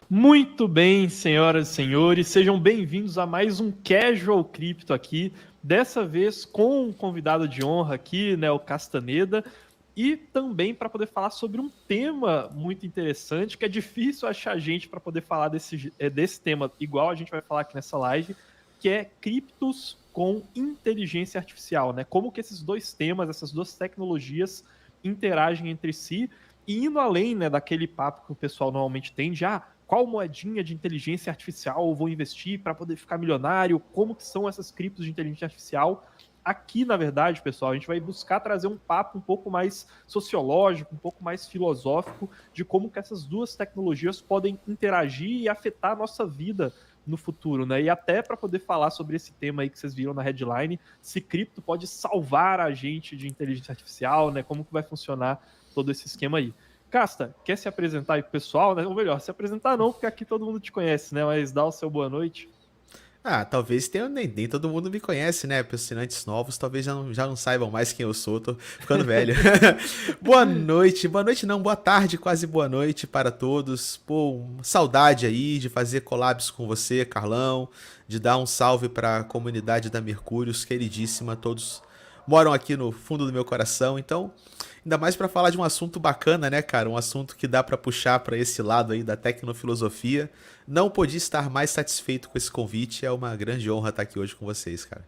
Muito bem, senhoras e senhores, sejam bem-vindos a mais um Casual Crypto aqui, dessa vez com um convidado de honra aqui, né, o Castaneda, e também para poder falar sobre um tema muito interessante, que é difícil achar gente para poder falar desse tema, igual a gente vai falar aqui nessa live, que é criptos com inteligência artificial, né? Como que esses dois temas, essas duas tecnologias interagem entre si, e indo além, né, daquele papo que o pessoal normalmente tem, já qual moedinha de inteligência artificial eu vou investir para poder ficar milionário, como que são essas criptos de inteligência artificial. Aqui, na verdade, pessoal, a gente vai buscar trazer um papo um pouco mais sociológico, um pouco mais filosófico, de como que essas duas tecnologias podem interagir e afetar a nossa vida no futuro, né? E até para poder falar sobre esse tema aí que vocês viram na headline, se cripto pode salvar a gente de inteligência artificial, né? Como que vai funcionar todo esse esquema aí. Casta, quer se apresentar aí pro pessoal, né? Ou melhor, se apresentar não, porque aqui todo mundo te conhece, né? Mas dá o seu boa noite. Talvez tenha, nem todo mundo me conhece, né? Assinantes novos talvez já não saibam mais quem eu sou, tô ficando velho. Boa noite não, boa tarde, quase boa noite para todos. Pô, saudade aí de fazer collabs com você, Carlão, de dar um salve para a comunidade da Mercúrios, queridíssima, todos moram aqui no fundo do meu coração, então, ainda mais para falar de um assunto bacana, né, cara? Um assunto que dá para puxar para esse lado aí da tecnofilosofia. Não podia estar mais satisfeito com esse convite. É uma grande honra estar aqui hoje com vocês, cara.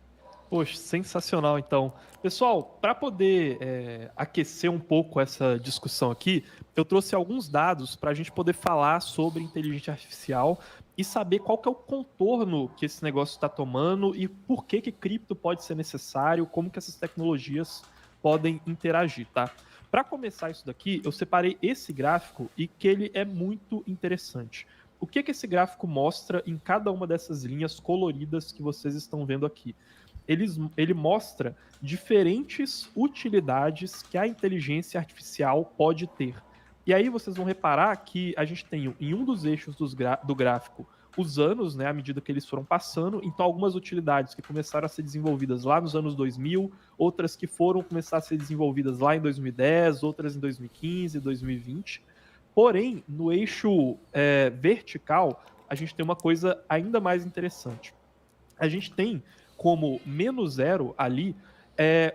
Poxa, sensacional então. Pessoal, para poder aquecer um pouco essa discussão aqui, eu trouxe alguns dados para a gente poder falar sobre inteligência artificial e saber qual que é o contorno que esse negócio está tomando e por que cripto pode ser necessário, como que essas tecnologias podem interagir, tá? Para começar isso daqui, eu separei esse gráfico e que ele é muito interessante. O que esse gráfico mostra em cada uma dessas linhas coloridas que vocês estão vendo aqui? Ele mostra diferentes utilidades que a inteligência artificial pode ter. E aí vocês vão reparar que a gente tem em um dos eixos do gráfico os anos, né, à medida que eles foram passando, então algumas utilidades que começaram a ser desenvolvidas lá nos anos 2000, outras que foram começar a ser desenvolvidas lá em 2010, outras em 2015, 2020. Porém, no eixo vertical, a gente tem uma coisa ainda mais interessante. A gente tem como menos zero ali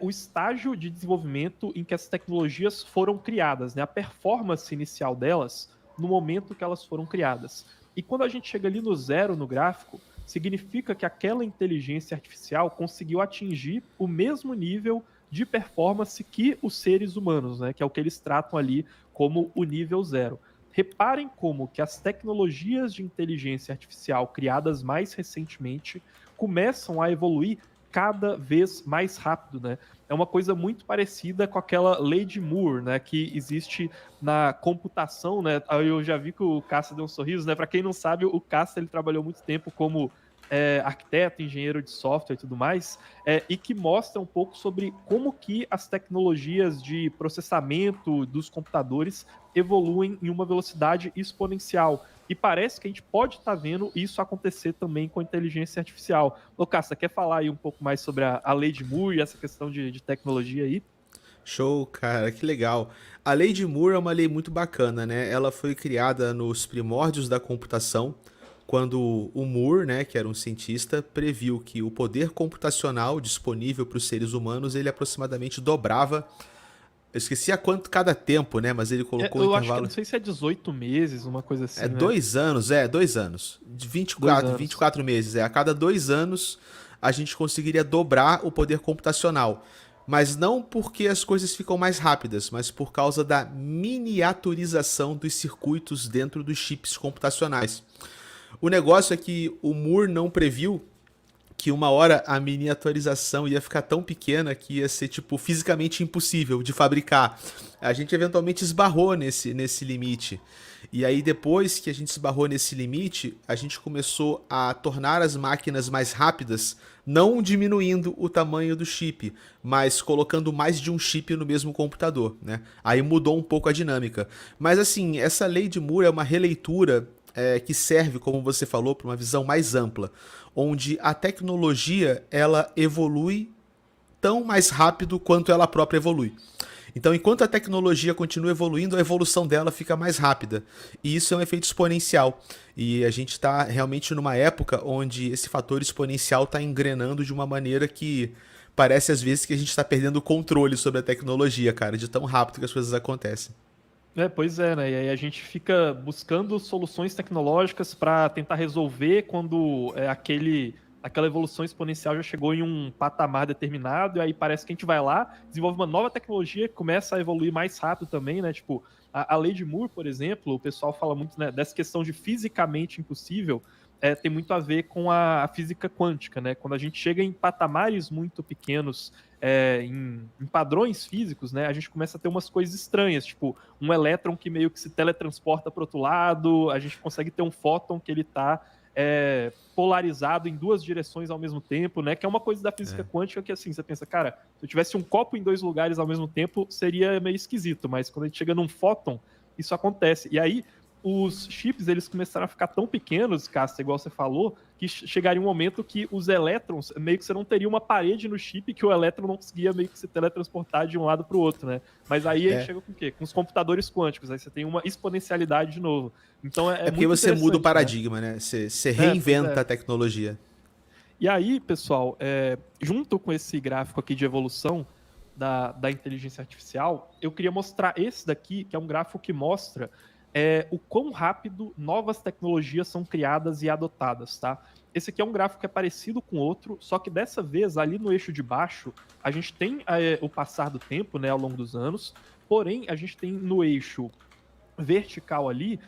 o estágio de desenvolvimento em que as tecnologias foram criadas, né? A performance inicial delas no momento que elas foram criadas. E quando a gente chega ali no zero no gráfico, significa que aquela inteligência artificial conseguiu atingir o mesmo nível de performance que os seres humanos, né? Que é o que eles tratam ali como o nível zero. Reparem como que as tecnologias de inteligência artificial criadas mais recentemente começam a evoluir cada vez mais rápido, né? É uma coisa muito parecida com aquela lei de Moore, né, que existe na computação, né? Eu já vi que o Cassa deu um sorriso, né? Para quem não sabe, o Cassa ele trabalhou muito tempo como arquiteto, engenheiro de software e tudo mais, e que mostra um pouco sobre como que as tecnologias de processamento dos computadores evoluem em uma velocidade exponencial. E parece que a gente pode estar vendo isso acontecer também com a inteligência artificial. Ô, Cassa, quer falar aí um pouco mais sobre a lei de Moore e essa questão de tecnologia aí? Show, cara, que legal. A lei de Moore é uma lei muito bacana, né? Ela foi criada nos primórdios da computação, quando o Moore, né, que era um cientista, previu que o poder computacional disponível para os seres humanos ele aproximadamente dobrava Eu esqueci a quanto cada tempo, né? Mas ele colocou um Eu acho que, não intervalo. sei se é 18 meses, uma coisa É assim, né? 2 anos, 2 anos. De Dois 24, anos. 4 meses. A cada 2 anos a gente conseguiria dobrar o poder computacional. Mas não porque as coisas ficam mais rápidas, mas por causa da miniaturização dos circuitos dentro dos chips computacionais. O negócio é que o Moore não previu que uma hora a miniaturização ia ficar tão pequena que ia ser, tipo, fisicamente impossível de fabricar. A gente eventualmente esbarrou nesse limite. E aí, depois que a gente esbarrou nesse limite, a gente começou a tornar as máquinas mais rápidas, não diminuindo o tamanho do chip, mas colocando mais de um chip no mesmo computador, né? Aí mudou um pouco a dinâmica. Mas assim, essa lei de Moore é uma releitura que serve, como você falou, para uma visão mais ampla, onde a tecnologia ela evolui tão mais rápido quanto ela própria evolui. Então, enquanto a tecnologia continua evoluindo, a evolução dela fica mais rápida. E isso é um efeito exponencial. E a gente está realmente numa época onde esse fator exponencial está engrenando de uma maneira que parece às vezes que a gente está perdendo o controle sobre a tecnologia, cara, de tão rápido que as coisas acontecem. Pois é, né? E aí a gente fica buscando soluções tecnológicas para tentar resolver quando aquela evolução exponencial já chegou em um patamar determinado, e aí parece que a gente vai lá, desenvolve uma nova tecnologia que começa a evoluir mais rápido também, né? Tipo, a lei de Moore, por exemplo, o pessoal fala muito, né, dessa questão de fisicamente impossível, tem muito a ver com a física quântica, né? Quando a gente chega em patamares muito pequenos, em padrões físicos, né, a gente começa a ter umas coisas estranhas, tipo um elétron que meio que se teletransporta para outro lado, a gente consegue ter um fóton que ele está polarizado em duas direções ao mesmo tempo, né? Que é uma coisa da física quântica que, assim, você pensa, cara, se eu tivesse um copo em dois lugares ao mesmo tempo, seria meio esquisito, mas quando a gente chega num fóton, isso acontece. E aí, os chips, eles começaram a ficar tão pequenos, Casta, igual você falou, que chegaria um momento que os elétrons, meio que você não teria uma parede no chip que o elétron não conseguia meio que se teletransportar de um lado para o outro, né? Mas aí a gente É, chega com o quê? Com os computadores quânticos, aí você tem uma exponencialidade de novo. Então é é porque muito você muda o interessante, né? paradigma, né? Você Pois reinventa é. a tecnologia. E aí, pessoal, junto com esse gráfico aqui de evolução da inteligência artificial, eu queria mostrar esse daqui, que é um gráfico que mostra o quão rápido novas tecnologias são criadas e adotadas, tá? Esse aqui é um gráfico que é parecido com outro, só que dessa vez, ali no eixo de baixo, a gente tem o passar do tempo, né, ao longo dos anos, porém, a gente tem no eixo vertical ali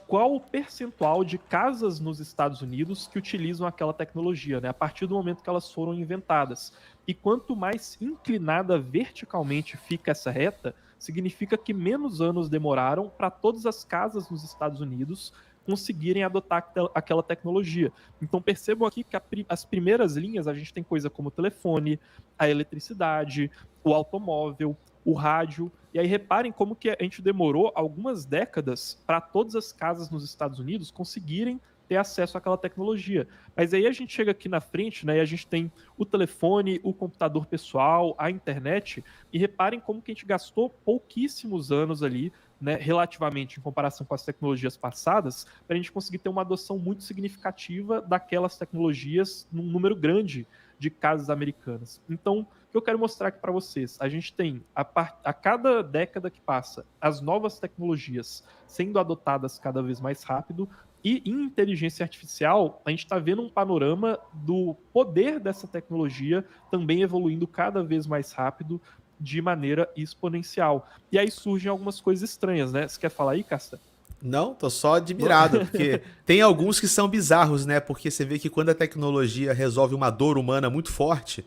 qual o percentual de casas nos Estados Unidos que utilizam aquela tecnologia, né? A partir do momento que elas foram inventadas. E quanto mais inclinada verticalmente fica essa reta, significa que menos anos demoraram para todas as casas nos Estados Unidos conseguirem adotar aquela tecnologia. Então percebam aqui que as primeiras linhas a gente tem coisa como o telefone, a eletricidade, o automóvel, o rádio. E aí reparem como que a gente demorou algumas décadas para todas as casas nos Estados Unidos conseguirem ter acesso àquela tecnologia. Mas aí a gente chega aqui na frente, né, e a gente tem o telefone, o computador pessoal, a internet, e reparem como que a gente gastou pouquíssimos anos ali, né, relativamente em comparação com as tecnologias passadas, para a gente conseguir ter uma adoção muito significativa daquelas tecnologias num número grande de casas americanas. Então, o que eu quero mostrar aqui para vocês, a gente tem, a cada década que passa, as novas tecnologias sendo adotadas cada vez mais rápido, e em inteligência artificial, a gente está vendo um panorama do poder dessa tecnologia também evoluindo cada vez mais rápido, de maneira exponencial. E aí surgem algumas coisas estranhas, né? Você quer falar aí, Casta? Não, tô só admirado, porque tem alguns que são bizarros, né? Porque você vê que quando a tecnologia resolve uma dor humana muito forte,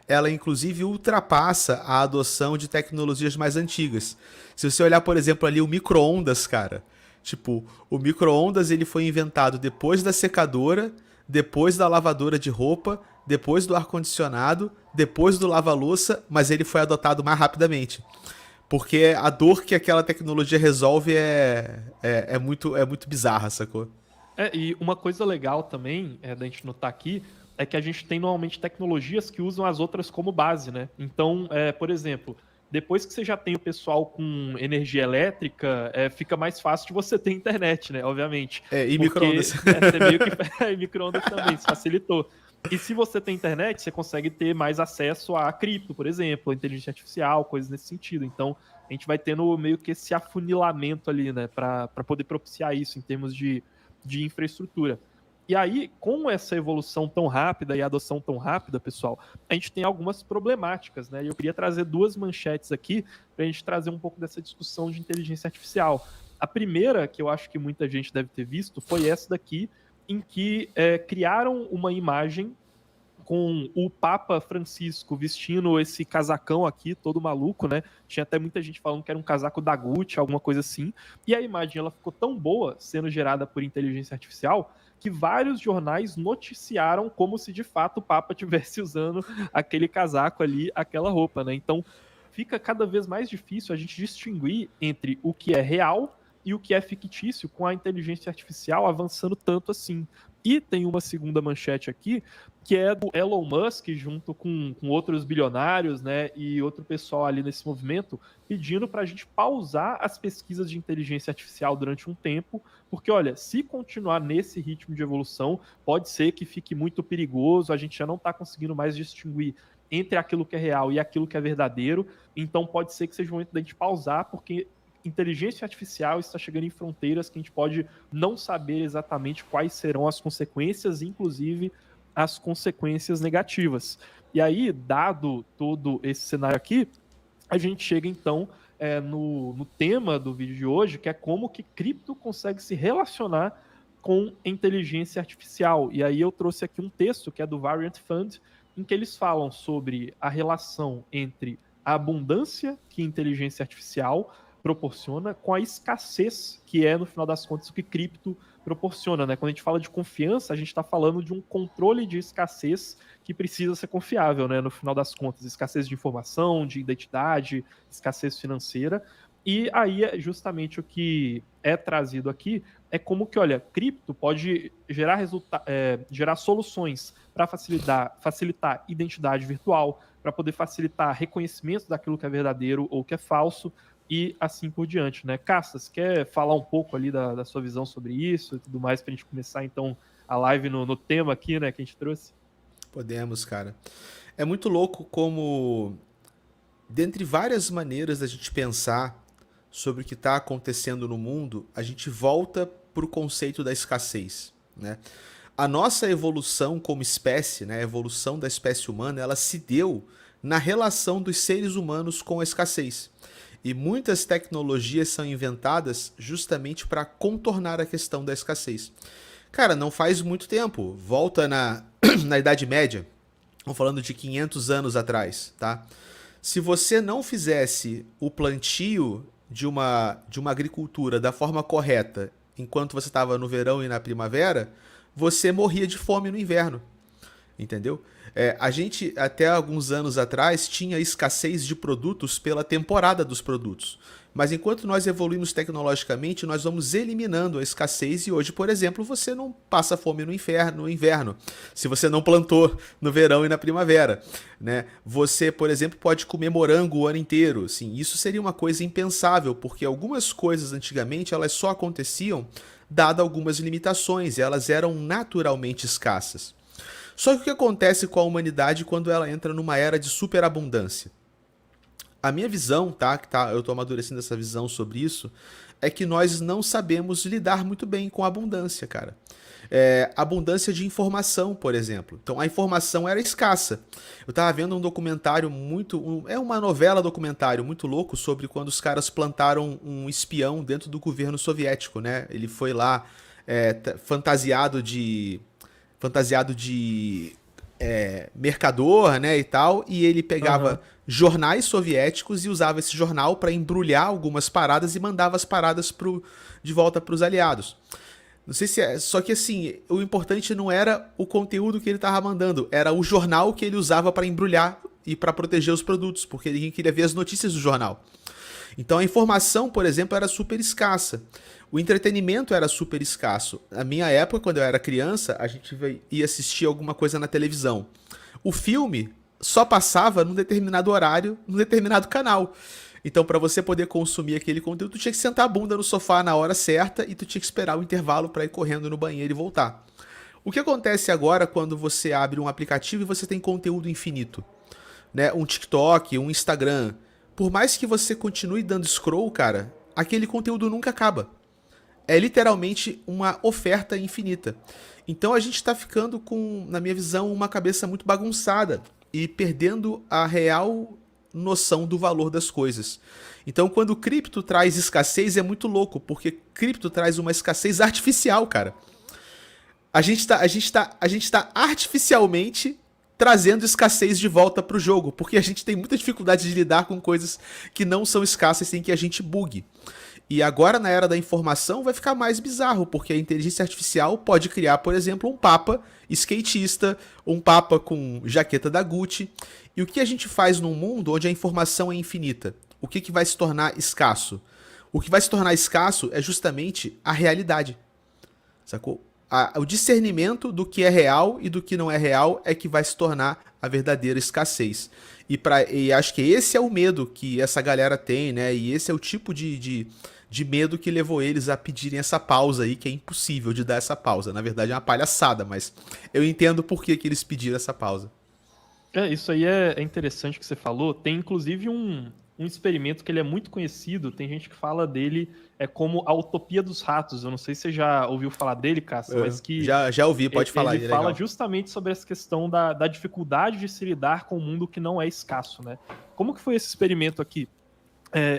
ela inclusive ultrapassa a adoção de tecnologias mais antigas. Se você olhar, por exemplo, ali o micro-ondas, cara, tipo, o micro-ondas ele foi inventado depois da secadora, depois da lavadora de roupa, depois do ar-condicionado, depois do lava-louça, mas ele foi adotado mais rapidamente. Porque a dor que aquela tecnologia resolve é muito bizarra, sacou? E uma coisa legal também da gente notar aqui é que a gente tem normalmente tecnologias que usam as outras como base, né? Então, por exemplo, depois que você já tem o pessoal com energia elétrica, fica mais fácil de você ter internet, né? Obviamente. E micro-ondas. Porque você meio que. Micro-ondas também, isso facilitou. E se você tem internet, você consegue ter mais acesso a cripto, por exemplo, a inteligência artificial, coisas nesse sentido. Então, a gente vai tendo meio que esse afunilamento ali, né, para poder propiciar isso em termos de infraestrutura. E aí, com essa evolução tão rápida e adoção tão rápida, pessoal, a gente tem algumas problemáticas, né? E eu queria trazer duas manchetes aqui para a gente trazer um pouco dessa discussão de inteligência artificial. A primeira, que eu acho que muita gente deve ter visto, foi essa daqui, em que criaram uma imagem com o Papa Francisco vestindo esse casacão aqui, todo maluco, né? Tinha até muita gente falando que era um casaco da Gucci, alguma coisa assim. E a imagem ela ficou tão boa, sendo gerada por inteligência artificial, que vários jornais noticiaram como se de fato o Papa estivesse usando aquele casaco ali, aquela roupa, né? Então fica cada vez mais difícil a gente distinguir entre o que é real e o que é fictício com a inteligência artificial avançando tanto assim. E tem uma segunda manchete aqui, que é do Elon Musk, junto com outros bilionários, né, e outro pessoal ali nesse movimento, pedindo para a gente pausar as pesquisas de inteligência artificial durante um tempo, porque, olha, se continuar nesse ritmo de evolução, pode ser que fique muito perigoso, a gente já não está conseguindo mais distinguir entre aquilo que é real e aquilo que é verdadeiro, então pode ser que seja o momento da gente pausar, porque inteligência artificial está chegando em fronteiras que a gente pode não saber exatamente quais serão as consequências, inclusive as consequências negativas. E aí, dado todo esse cenário aqui, a gente chega então no tema do vídeo de hoje, que é como que cripto consegue se relacionar com inteligência artificial. E aí eu trouxe aqui um texto que é do Variant Fund, em que eles falam sobre a relação entre a abundância que a inteligência artificial proporciona com a escassez que é, no final das contas, o que cripto proporciona, né? Quando a gente fala de confiança, a gente está falando de um controle de escassez que precisa ser confiável, né? No final das contas, escassez de informação, de identidade, escassez financeira. E aí, justamente o que é trazido aqui é como que, olha, cripto pode gerar soluções para facilitar identidade virtual, para poder facilitar reconhecimento daquilo que é verdadeiro ou que é falso, e assim por diante, né? Cassas, quer falar um pouco ali da sua visão sobre isso e tudo mais, para a gente começar, então, a live no tema aqui, né, que a gente trouxe? Podemos, cara. É muito louco como, dentre várias maneiras da gente pensar sobre o que está acontecendo no mundo, a gente volta para o conceito da escassez, né? A nossa evolução como espécie, né, a evolução da espécie humana, ela se deu na relação dos seres humanos com a escassez. E muitas tecnologias são inventadas justamente para contornar a questão da escassez. Cara, não faz muito tempo, volta na Idade Média, estamos falando de 500 anos atrás, tá? Se você não fizesse o plantio de uma agricultura da forma correta enquanto você estava no verão e na primavera, você morria de fome no inverno, entendeu? A gente, até alguns anos atrás, tinha escassez de produtos pela temporada dos produtos. Mas enquanto nós evoluímos tecnologicamente, nós vamos eliminando a escassez e hoje, por exemplo, você não passa fome no inverno, se você não plantou no verão e na primavera, né? Você, por exemplo, pode comer morango o ano inteiro. Assim, isso seria uma coisa impensável, porque algumas coisas antigamente elas só aconteciam dado algumas limitações, e elas eram naturalmente escassas. Só que o que acontece com a humanidade quando ela entra numa era de superabundância? A minha visão, eu estou amadurecendo essa visão sobre isso, é que nós não sabemos lidar muito bem com a abundância, cara. Abundância de informação, por exemplo. Então, a informação era escassa. Eu estava vendo um documentário uma novela documentário muito louco sobre quando os caras plantaram um espião dentro do governo soviético, né? Ele foi lá fantasiado de mercador, né, e tal, e ele pegava jornais soviéticos e usava esse jornal para embrulhar algumas paradas e mandava as paradas de volta para os aliados. Não sei se só que assim, o importante não era o conteúdo que ele estava mandando, era o jornal que ele usava para embrulhar e para proteger os produtos, porque ninguém queria ver as notícias do jornal. Então a informação, por exemplo, era super escassa. O entretenimento era super escasso. Na minha época, quando eu era criança, a gente ia assistir alguma coisa na televisão. O filme só passava num determinado horário, num determinado canal. Então, para você poder consumir aquele conteúdo, tu tinha que sentar a bunda no sofá na hora certa e tu tinha que esperar o intervalo para ir correndo no banheiro e voltar. O que acontece agora quando você abre um aplicativo e você tem conteúdo infinito? Né? Um TikTok, um Instagram. por mais que você continue dando scroll, cara, aquele conteúdo nunca acaba. É literalmente uma oferta infinita. Então a gente está ficando com, na minha visão, uma cabeça muito bagunçada e perdendo a real noção do valor das coisas. Então quando o cripto traz escassez é muito louco, porque cripto traz uma escassez artificial, cara. A gente tá artificialmente trazendo escassez de volta pro jogo, porque a gente tem muita dificuldade de lidar com coisas que não são escassas sem que a gente bugue. E agora, na era da informação, vai ficar mais bizarro, porque a inteligência artificial pode criar, por exemplo, um papa skatista, um papa com jaqueta da Gucci. E o que a gente faz num mundo onde a informação é infinita? O que vai se tornar escasso? O que vai se tornar escasso é justamente a realidade, sacou? O discernimento do que é real e do que não é real é que vai se tornar a verdadeira escassez. E acho que esse é o medo que essa galera tem, né? E esse é o tipo de medo que levou eles a pedirem essa pausa aí, que é impossível de dar essa pausa. Na verdade é uma palhaçada, mas eu entendo por que eles pediram essa pausa. Isso aí é interessante que você falou. Tem inclusive um experimento que ele é muito conhecido. Tem gente que fala dele como a utopia dos ratos. Eu não sei se você já ouviu falar dele, Cássio, mas que Já ouvi, pode falar aí, ele fala legal. justamente sobre essa questão da dificuldade de se lidar com um mundo que não é escasso, né? Como que foi esse experimento aqui?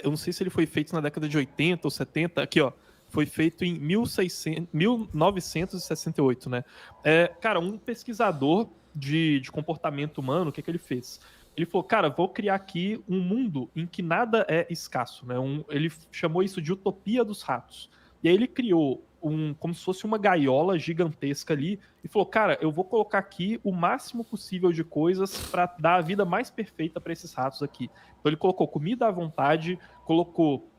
Eu não sei se ele foi feito na década de 80 ou 70. Aqui, ó. Foi feito em 1968, né? Cara, um pesquisador de comportamento humano, o que ele fez? Ele falou, cara, vou criar aqui um mundo em que nada é escasso, né? Ele chamou isso de utopia dos ratos. E aí ele criou como se fosse uma gaiola gigantesca ali e falou, cara, eu vou colocar aqui o máximo possível de coisas para dar a vida mais perfeita para esses ratos aqui. Então ele colocou comida à vontade, colocou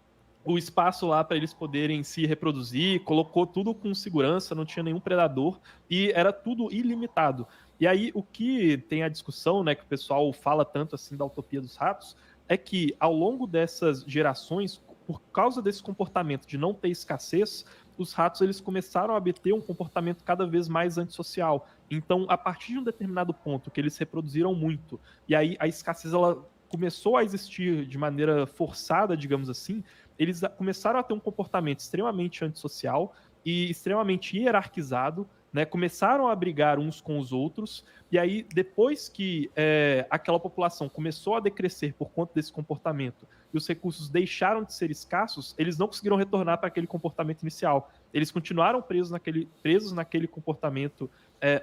o espaço lá para eles poderem se reproduzir, colocou tudo com segurança, não tinha nenhum predador e era tudo ilimitado. E aí o que tem a discussão, né, que o pessoal fala tanto assim da utopia dos ratos, é que ao longo dessas gerações, por causa desse comportamento de não ter escassez, os ratos eles começaram a ter um comportamento cada vez mais antissocial. Então, a partir de um determinado ponto que eles reproduziram muito, e aí a escassez ela começou a existir de maneira forçada, digamos assim, eles começaram a ter um comportamento extremamente antissocial e extremamente hierarquizado, né? Começaram a brigar uns com os outros, e aí, depois que aquela população começou a decrescer por conta desse comportamento e os recursos deixaram de ser escassos, eles não conseguiram retornar para aquele comportamento inicial. Eles continuaram presos naquele comportamento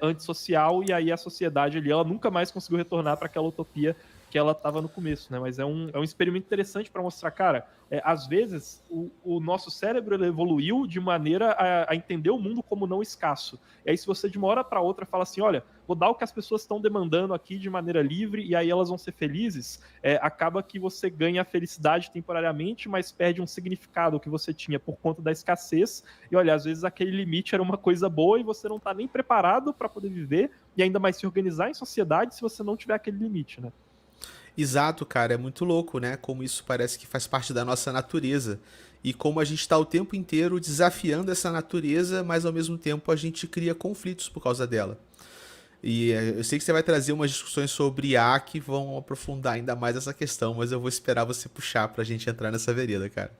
antissocial, e aí a sociedade ali, ela nunca mais conseguiu retornar para aquela utopia que ela estava no começo, né? Mas é um experimento interessante para mostrar, cara, às vezes o nosso cérebro ele evoluiu de maneira a entender o mundo como não escasso. E aí se você de uma hora para outra fala assim, olha, vou dar o que as pessoas estão demandando aqui de maneira livre e aí elas vão ser felizes, acaba que você ganha a felicidade temporariamente, mas perde um significado que você tinha por conta da escassez. E olha, às vezes aquele limite era uma coisa boa e você não está nem preparado para poder viver e ainda mais se organizar em sociedade se você não tiver aquele limite, né? Exato, cara, é muito louco, né? Como isso parece que faz parte da nossa natureza. E como a gente está o tempo inteiro desafiando essa natureza, mas ao mesmo tempo a gente cria conflitos por causa dela. E eu sei que você vai trazer umas discussões sobre IA que vão aprofundar ainda mais essa questão, mas eu vou esperar você puxar pra gente entrar nessa vereda, cara.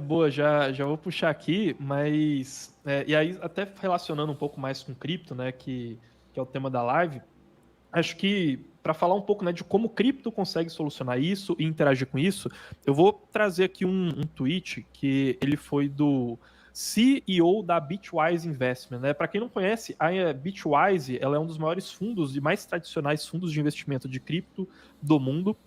Boa, já vou puxar aqui, mas. E aí, até relacionando um pouco mais com cripto, né, que é o tema da live, acho que para falar um pouco, né, de como cripto consegue solucionar isso e interagir com isso, eu vou trazer aqui um tweet que ele foi do CEO da Bitwise Investment, né? Para quem não conhece, a Bitwise ela é um dos maiores fundos e mais tradicionais fundos de investimento de cripto do mundo.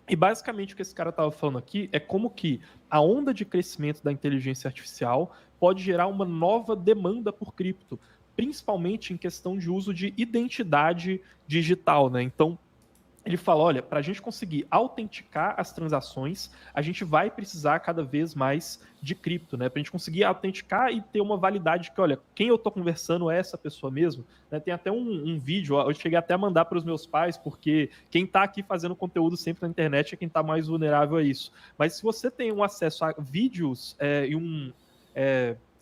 E basicamente o que esse cara estava falando aqui é como que a onda de crescimento da inteligência artificial pode gerar uma nova demanda por cripto, principalmente em questão de uso de identidade digital, né? Então, ele fala, olha, para a gente conseguir autenticar as transações, a gente vai precisar cada vez mais de cripto, né? Para a gente conseguir autenticar e ter uma validade que, olha, quem eu estou conversando é essa pessoa mesmo. Né? Tem até um vídeo, eu cheguei até a mandar para os meus pais, porque quem está aqui fazendo conteúdo sempre na internet é quem está mais vulnerável a isso. Mas se você tem um acesso a vídeos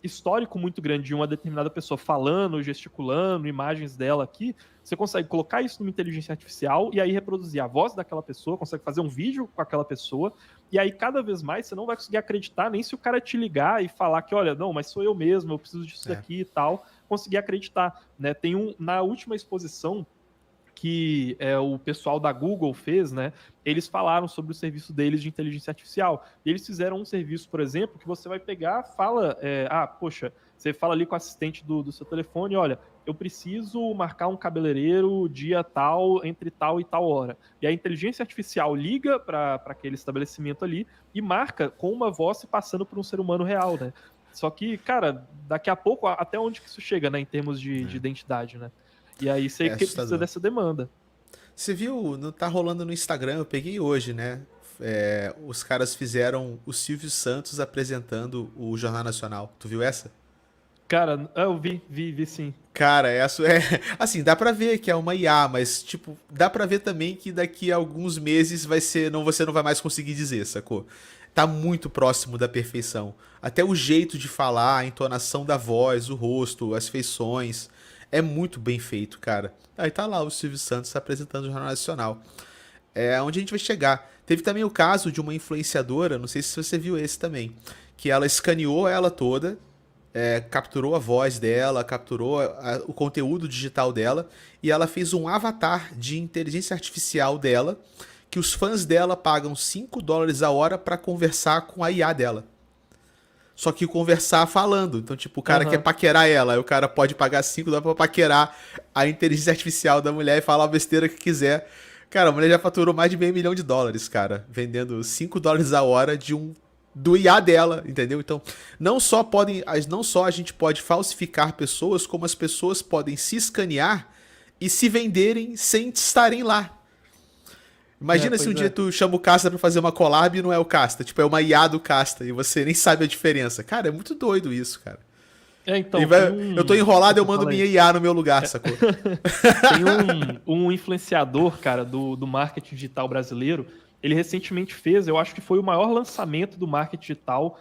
e histórico muito grande de uma determinada pessoa falando, gesticulando, imagens dela aqui, você consegue colocar isso numa inteligência artificial e aí reproduzir a voz daquela pessoa, consegue fazer um vídeo com aquela pessoa, e aí cada vez mais você não vai conseguir acreditar nem se o cara te ligar e falar que, olha, não, mas sou eu mesmo, eu preciso disso daqui e tal, conseguir acreditar, né? Tem na última exposição que o pessoal da Google fez, né? Eles falaram sobre o serviço deles de inteligência artificial. E eles fizeram um serviço, por exemplo, que você vai pegar, fala, poxa, você fala ali com o assistente do seu telefone, olha, eu preciso marcar um cabeleireiro dia tal, entre tal e tal hora. E a inteligência artificial liga para aquele estabelecimento ali e marca com uma voz se passando por um ser humano real, né? Só que, cara, daqui a pouco, até onde que isso chega, né, em termos de identidade, né? E aí você É precisa assustador. dessa demanda. Você viu, não tá rolando no Instagram, eu peguei hoje, né? Os caras fizeram o Silvio Santos apresentando o Jornal Nacional. Tu viu essa? Cara, eu vi sim. Cara, assim, dá pra ver que é uma IA, mas tipo, dá pra ver também que daqui a alguns meses você não vai mais conseguir dizer, sacou? Tá muito próximo da perfeição. Até o jeito de falar, a entonação da voz, o rosto, as feições, é muito bem feito, cara. Aí tá lá o Silvio Santos apresentando o Jornal Nacional. É onde a gente vai chegar. Teve também o caso de uma influenciadora, não sei se você viu esse também, que ela escaneou ela toda, capturou a voz dela, capturou o conteúdo digital dela e ela fez um avatar de inteligência artificial dela que os fãs dela pagam $5 a hora pra conversar com a IA dela. Só que conversar falando. Então, tipo, o cara quer Aham. paquerar ela, aí o cara pode pagar $5 pra paquerar a inteligência artificial da mulher e falar a besteira que quiser. Cara, a mulher já faturou mais de meio milhão de dólares, cara, vendendo $5 a hora do IA dela, entendeu? Então, não só a gente pode falsificar pessoas, como as pessoas podem se escanear e se venderem sem estarem lá. Imagina se um Pois dia é. tu chama o Casta pra fazer uma collab e não é o Casta, tipo, é uma IA do Casta e você nem sabe a diferença. Cara, é muito doido isso, cara. Então, tem Eu tô um. enrolado, eu Opa, mando fala aí. minha IA no meu lugar, sacou? Tem um influenciador, cara, do marketing digital brasileiro. Ele recentemente fez, eu acho que foi o maior lançamento do marketing digital,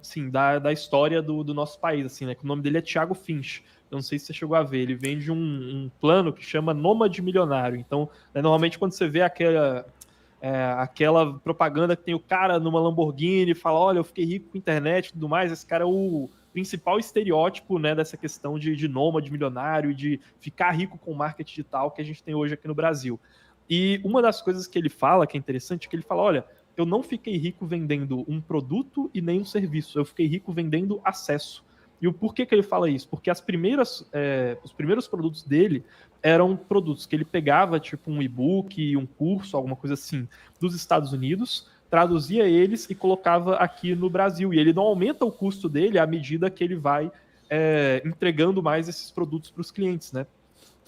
assim, da história do nosso país, assim, né? Que o nome dele é Thiago Finch. Eu não sei se você chegou a ver. Ele vende um plano que chama Nômade Milionário. Então, né, normalmente quando você vê aquela propaganda que tem o cara numa Lamborghini e fala, olha, eu fiquei rico com internet e tudo mais, esse cara é o principal estereótipo, né, dessa questão de nômade milionário e de ficar rico com marketing digital que a gente tem hoje aqui no Brasil. E uma das coisas que ele fala, que é interessante, é que ele fala, olha, eu não fiquei rico vendendo um produto e nem um serviço, eu fiquei rico vendendo acesso. E o porquê que ele fala isso? Porque os primeiros produtos dele eram produtos que ele pegava, tipo um e-book, um curso, alguma coisa assim, dos Estados Unidos, traduzia eles e colocava aqui no Brasil. E ele não aumenta o custo dele à medida que ele vai entregando mais esses produtos para os clientes, né?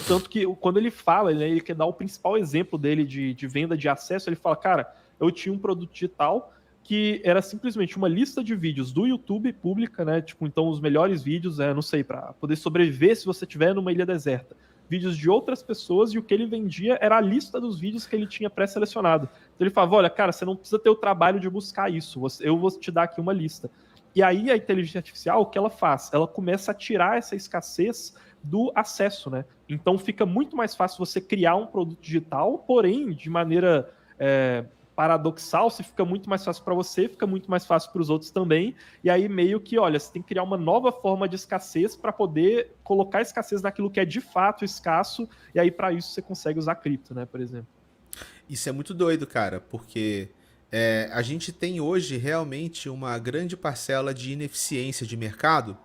Tanto que quando ele fala, ele quer dar o principal exemplo dele de venda de acesso, ele fala, cara, eu tinha um produto digital que era simplesmente uma lista de vídeos do YouTube pública, né? Tipo, então os melhores vídeos, não sei, para poder sobreviver se você estiver numa ilha deserta. Vídeos de outras pessoas e o que ele vendia era a lista dos vídeos que ele tinha pré-selecionado. Então ele falava, olha, cara, você não precisa ter o trabalho de buscar isso, eu vou te dar aqui uma lista. E aí a inteligência artificial, o que ela faz? Ela começa a tirar essa escassez do acesso, né? Então fica muito mais fácil você criar um produto digital, porém, de maneira paradoxal, se fica muito mais fácil para você, fica muito mais fácil para os outros também. E aí meio que, olha, você tem que criar uma nova forma de escassez para poder colocar escassez naquilo que é de fato escasso, e aí para isso você consegue usar cripto, né, por exemplo. Isso é muito doido, cara, porque a gente tem hoje realmente uma grande parcela de ineficiência de mercado,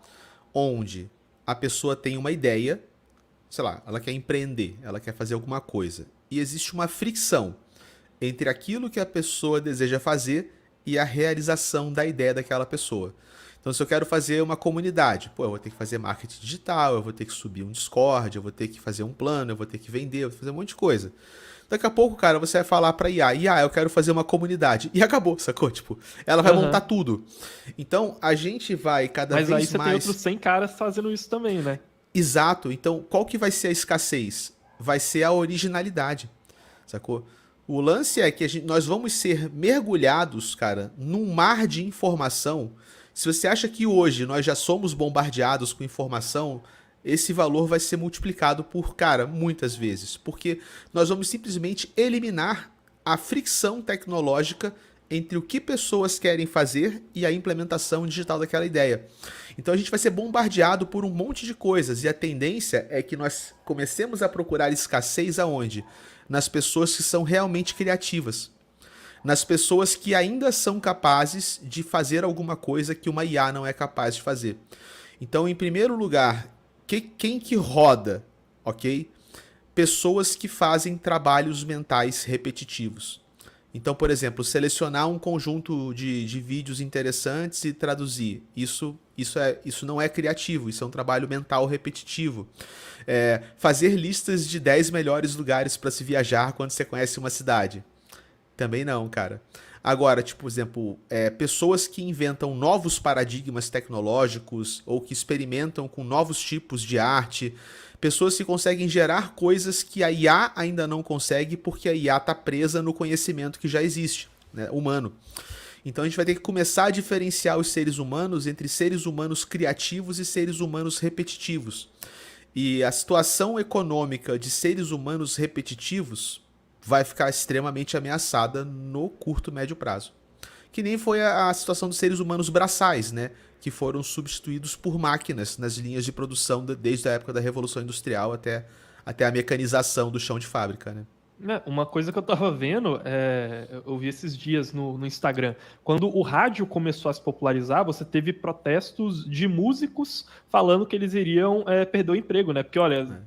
onde a pessoa tem uma ideia, sei lá, ela quer empreender, ela quer fazer alguma coisa, e existe uma fricção entre aquilo que a pessoa deseja fazer e a realização da ideia daquela pessoa. Então, se eu quero fazer uma comunidade, pô, eu vou ter que fazer marketing digital, eu vou ter que subir um Discord, eu vou ter que fazer um plano, eu vou ter que vender, eu vou fazer um monte de coisa. Daqui a pouco, cara, você vai falar pra IA, eu quero fazer uma comunidade. E acabou, sacou? Tipo, ela vai montar Uhum. tudo. Então, a gente vai cada Mas aí vez você tem outros mais. 100 caras fazendo isso também, né? Exato. Então, qual que vai ser a escassez? Vai ser a originalidade, sacou? O lance é que nós vamos ser mergulhados, cara, num mar de informação Se você acha que hoje nós já somos bombardeados com informação, esse valor vai ser multiplicado por, cara, muitas vezes. Porque nós vamos simplesmente eliminar a fricção tecnológica entre o que pessoas querem fazer e a implementação digital daquela ideia. Então a gente vai ser bombardeado por um monte de coisas e a tendência é que nós comecemos a procurar escassez aonde? Nas pessoas que são realmente criativas. Nas pessoas que ainda são capazes de fazer alguma coisa que uma IA não é capaz de fazer. Então, em primeiro lugar, quem que roda, ok? Pessoas que fazem trabalhos mentais repetitivos. Então, por exemplo, selecionar um conjunto de vídeos interessantes e traduzir. Isso não é criativo, isso é um trabalho mental repetitivo. Fazer listas de 10 melhores lugares para se viajar quando você conhece uma cidade. Também não, cara. Agora, tipo, por exemplo, pessoas que inventam novos paradigmas tecnológicos ou que experimentam com novos tipos de arte, pessoas que conseguem gerar coisas que a IA ainda não consegue porque a IA está presa no conhecimento que já existe, né, humano. Então a gente vai ter que começar a diferenciar os seres humanos entre seres humanos criativos e seres humanos repetitivos. E a situação econômica de seres humanos repetitivos vai ficar extremamente ameaçada no curto, médio prazo. Que nem foi a situação dos seres humanos braçais, né? Que foram substituídos por máquinas nas linhas de produção desde a época da Revolução Industrial até a mecanização do chão de fábrica, né? Uma coisa que eu tava vendo, eu vi esses dias no Instagram, quando o rádio começou a se popularizar, você teve protestos de músicos falando que eles iriam perder o emprego, né? Porque, olha,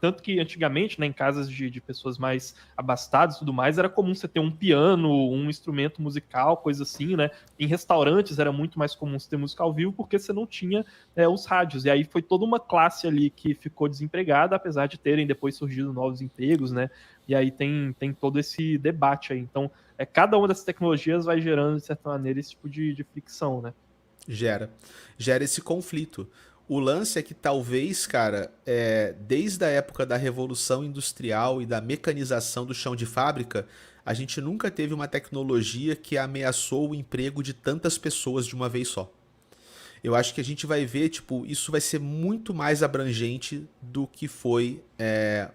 tanto que antigamente, né, em casas de pessoas mais abastadas e tudo mais, era comum você ter um piano, um instrumento musical, coisa assim, né? Em restaurantes era muito mais comum você ter música ao vivo porque você não tinha os rádios. E aí foi toda uma classe ali que ficou desempregada, apesar de terem depois surgido novos empregos, né? E aí tem todo esse debate aí. Então, cada uma dessas tecnologias vai gerando, de certa maneira, esse tipo de fricção, né? Gera esse conflito. O lance é que talvez, cara, desde a época da Revolução Industrial e da mecanização do chão de fábrica, a gente nunca teve uma tecnologia que ameaçou o emprego de tantas pessoas de uma vez só. Eu acho que a gente vai ver, tipo, isso vai ser muito mais abrangente do que foi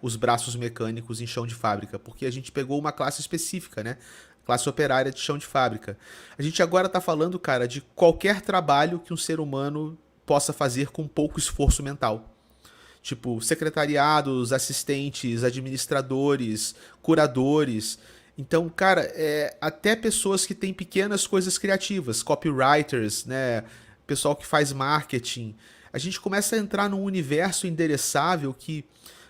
os braços mecânicos em chão de fábrica, porque a gente pegou uma classe específica, né? Classe operária de chão de fábrica. A gente agora tá falando, cara, de qualquer trabalho que um ser humano possa fazer com pouco esforço mental. Tipo, secretariados, assistentes, administradores, curadores. Então, cara, até pessoas que têm pequenas coisas criativas, copywriters, né? Pessoal que faz marketing. A gente começa a entrar num universo endereçável que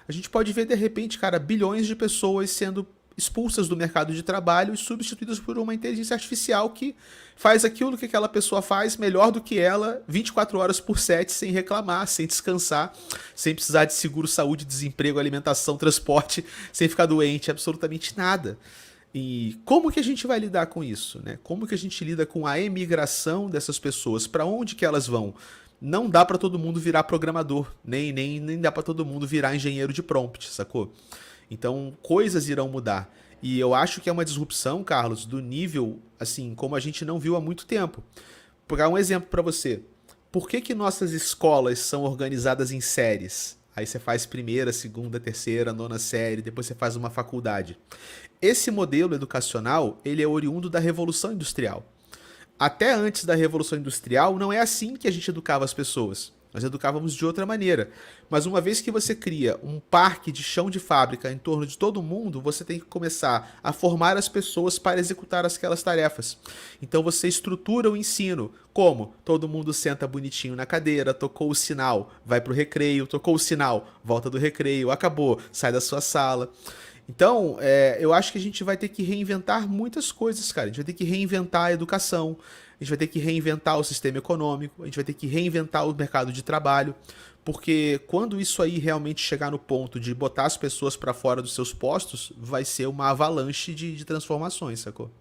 a gente pode ver, de repente, cara, bilhões de pessoas sendo expulsas do mercado de trabalho e substituídas por uma inteligência artificial que faz aquilo que aquela pessoa faz melhor do que ela 24 horas por 7, sem reclamar, sem descansar, sem precisar de seguro, saúde, desemprego, alimentação, transporte, sem ficar doente, absolutamente nada. E como que a gente vai lidar com isso, né? Como que a gente lida com a emigração dessas pessoas? Para onde que elas vão? Não dá para todo mundo virar programador, nem dá para todo mundo virar engenheiro de prompt, sacou? Então, coisas irão mudar. E eu acho que é uma disrupção, Carlos, do nível, assim, como a gente não viu há muito tempo. Vou pegar um exemplo para você. Por que nossas escolas são organizadas em séries? Aí você faz primeira, segunda, terceira, nona série, depois você faz uma faculdade. Esse modelo educacional, ele é oriundo da Revolução Industrial. Até antes da Revolução Industrial, não é assim que a gente educava as pessoas. Nós educávamos de outra maneira. Mas uma vez que você cria um parque de chão de fábrica em torno de todo mundo, você tem que começar a formar as pessoas para executar aquelas tarefas. Então você estrutura o ensino. Como? Todo mundo senta bonitinho na cadeira, tocou o sinal, vai pro recreio, tocou o sinal, volta do recreio, acabou, sai da sua sala. Então, eu acho que a gente vai ter que reinventar muitas coisas, cara. A gente vai ter que reinventar a educação, a gente vai ter que reinventar o sistema econômico, a gente vai ter que reinventar o mercado de trabalho, porque quando isso aí realmente chegar no ponto de botar as pessoas para fora dos seus postos, vai ser uma avalanche de transformações, sacou?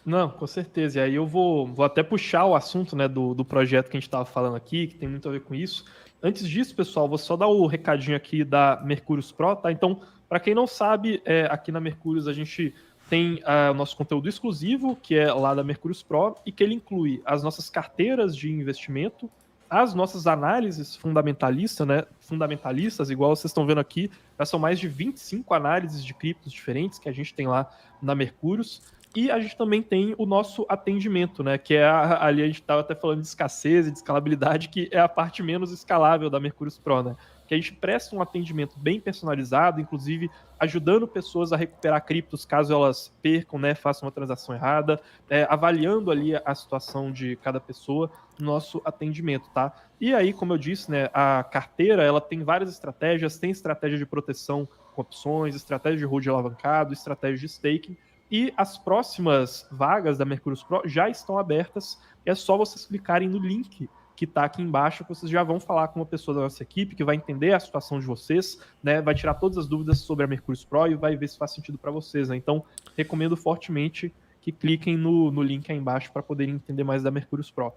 Não, com certeza. E aí eu vou até puxar o assunto, né, do projeto que a gente estava falando aqui, que tem muito a ver com isso. Antes disso, pessoal, vou só dar o recadinho aqui da Mercúrios Pro, tá? Então, para quem não sabe, aqui na Mercúrios a gente tem o nosso conteúdo exclusivo, que é lá da Mercúrios Pro, e que ele inclui as nossas carteiras de investimento, as nossas análises fundamentalistas, né? Fundamentalistas, igual vocês estão vendo aqui, já são mais de 25 análises de criptos diferentes que a gente tem lá na Mercúrios. E a gente também tem o nosso atendimento, né? Que é ali a gente estava até falando de escassez e de escalabilidade, que é a parte menos escalável da Mercúrios Pro, né? Que a gente presta um atendimento bem personalizado, inclusive ajudando pessoas a recuperar criptos caso elas percam, né? Façam uma transação errada, avaliando ali a situação de cada pessoa no nosso atendimento, tá? E aí, como eu disse, né? A carteira, ela tem várias estratégias, tem estratégia de proteção com opções, estratégia de hold alavancado, estratégia de staking. E as próximas vagas da Mercúrios Pro já estão abertas. É só vocês clicarem no link que está aqui embaixo, que vocês já vão falar com uma pessoa da nossa equipe que vai entender a situação de vocês, né? Vai tirar todas as dúvidas sobre a Mercúrios Pro e vai ver se faz sentido para vocês, né? Então, recomendo fortemente que cliquem no link aí embaixo para poderem entender mais da Mercúrios Pro.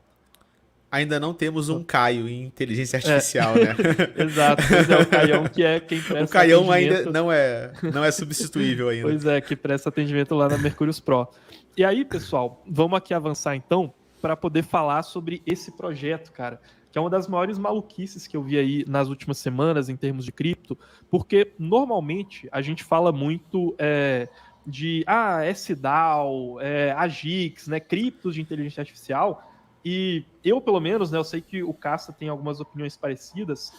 Ainda não temos um Caio em inteligência artificial, né? Exato, pois é, o Caião que é quem presta O Caião atendimento. ainda não é substituível ainda. Pois é, que presta atendimento lá na Mercúrios Pro. E aí, pessoal, vamos aqui avançar então para poder falar sobre esse projeto, cara, que é uma das maiores maluquices que eu vi aí nas últimas semanas em termos de cripto, porque normalmente a gente fala muito de SDAO, AGIX, né, criptos de inteligência artificial. E eu, pelo menos, né, eu sei que o Casta tem algumas opiniões parecidas,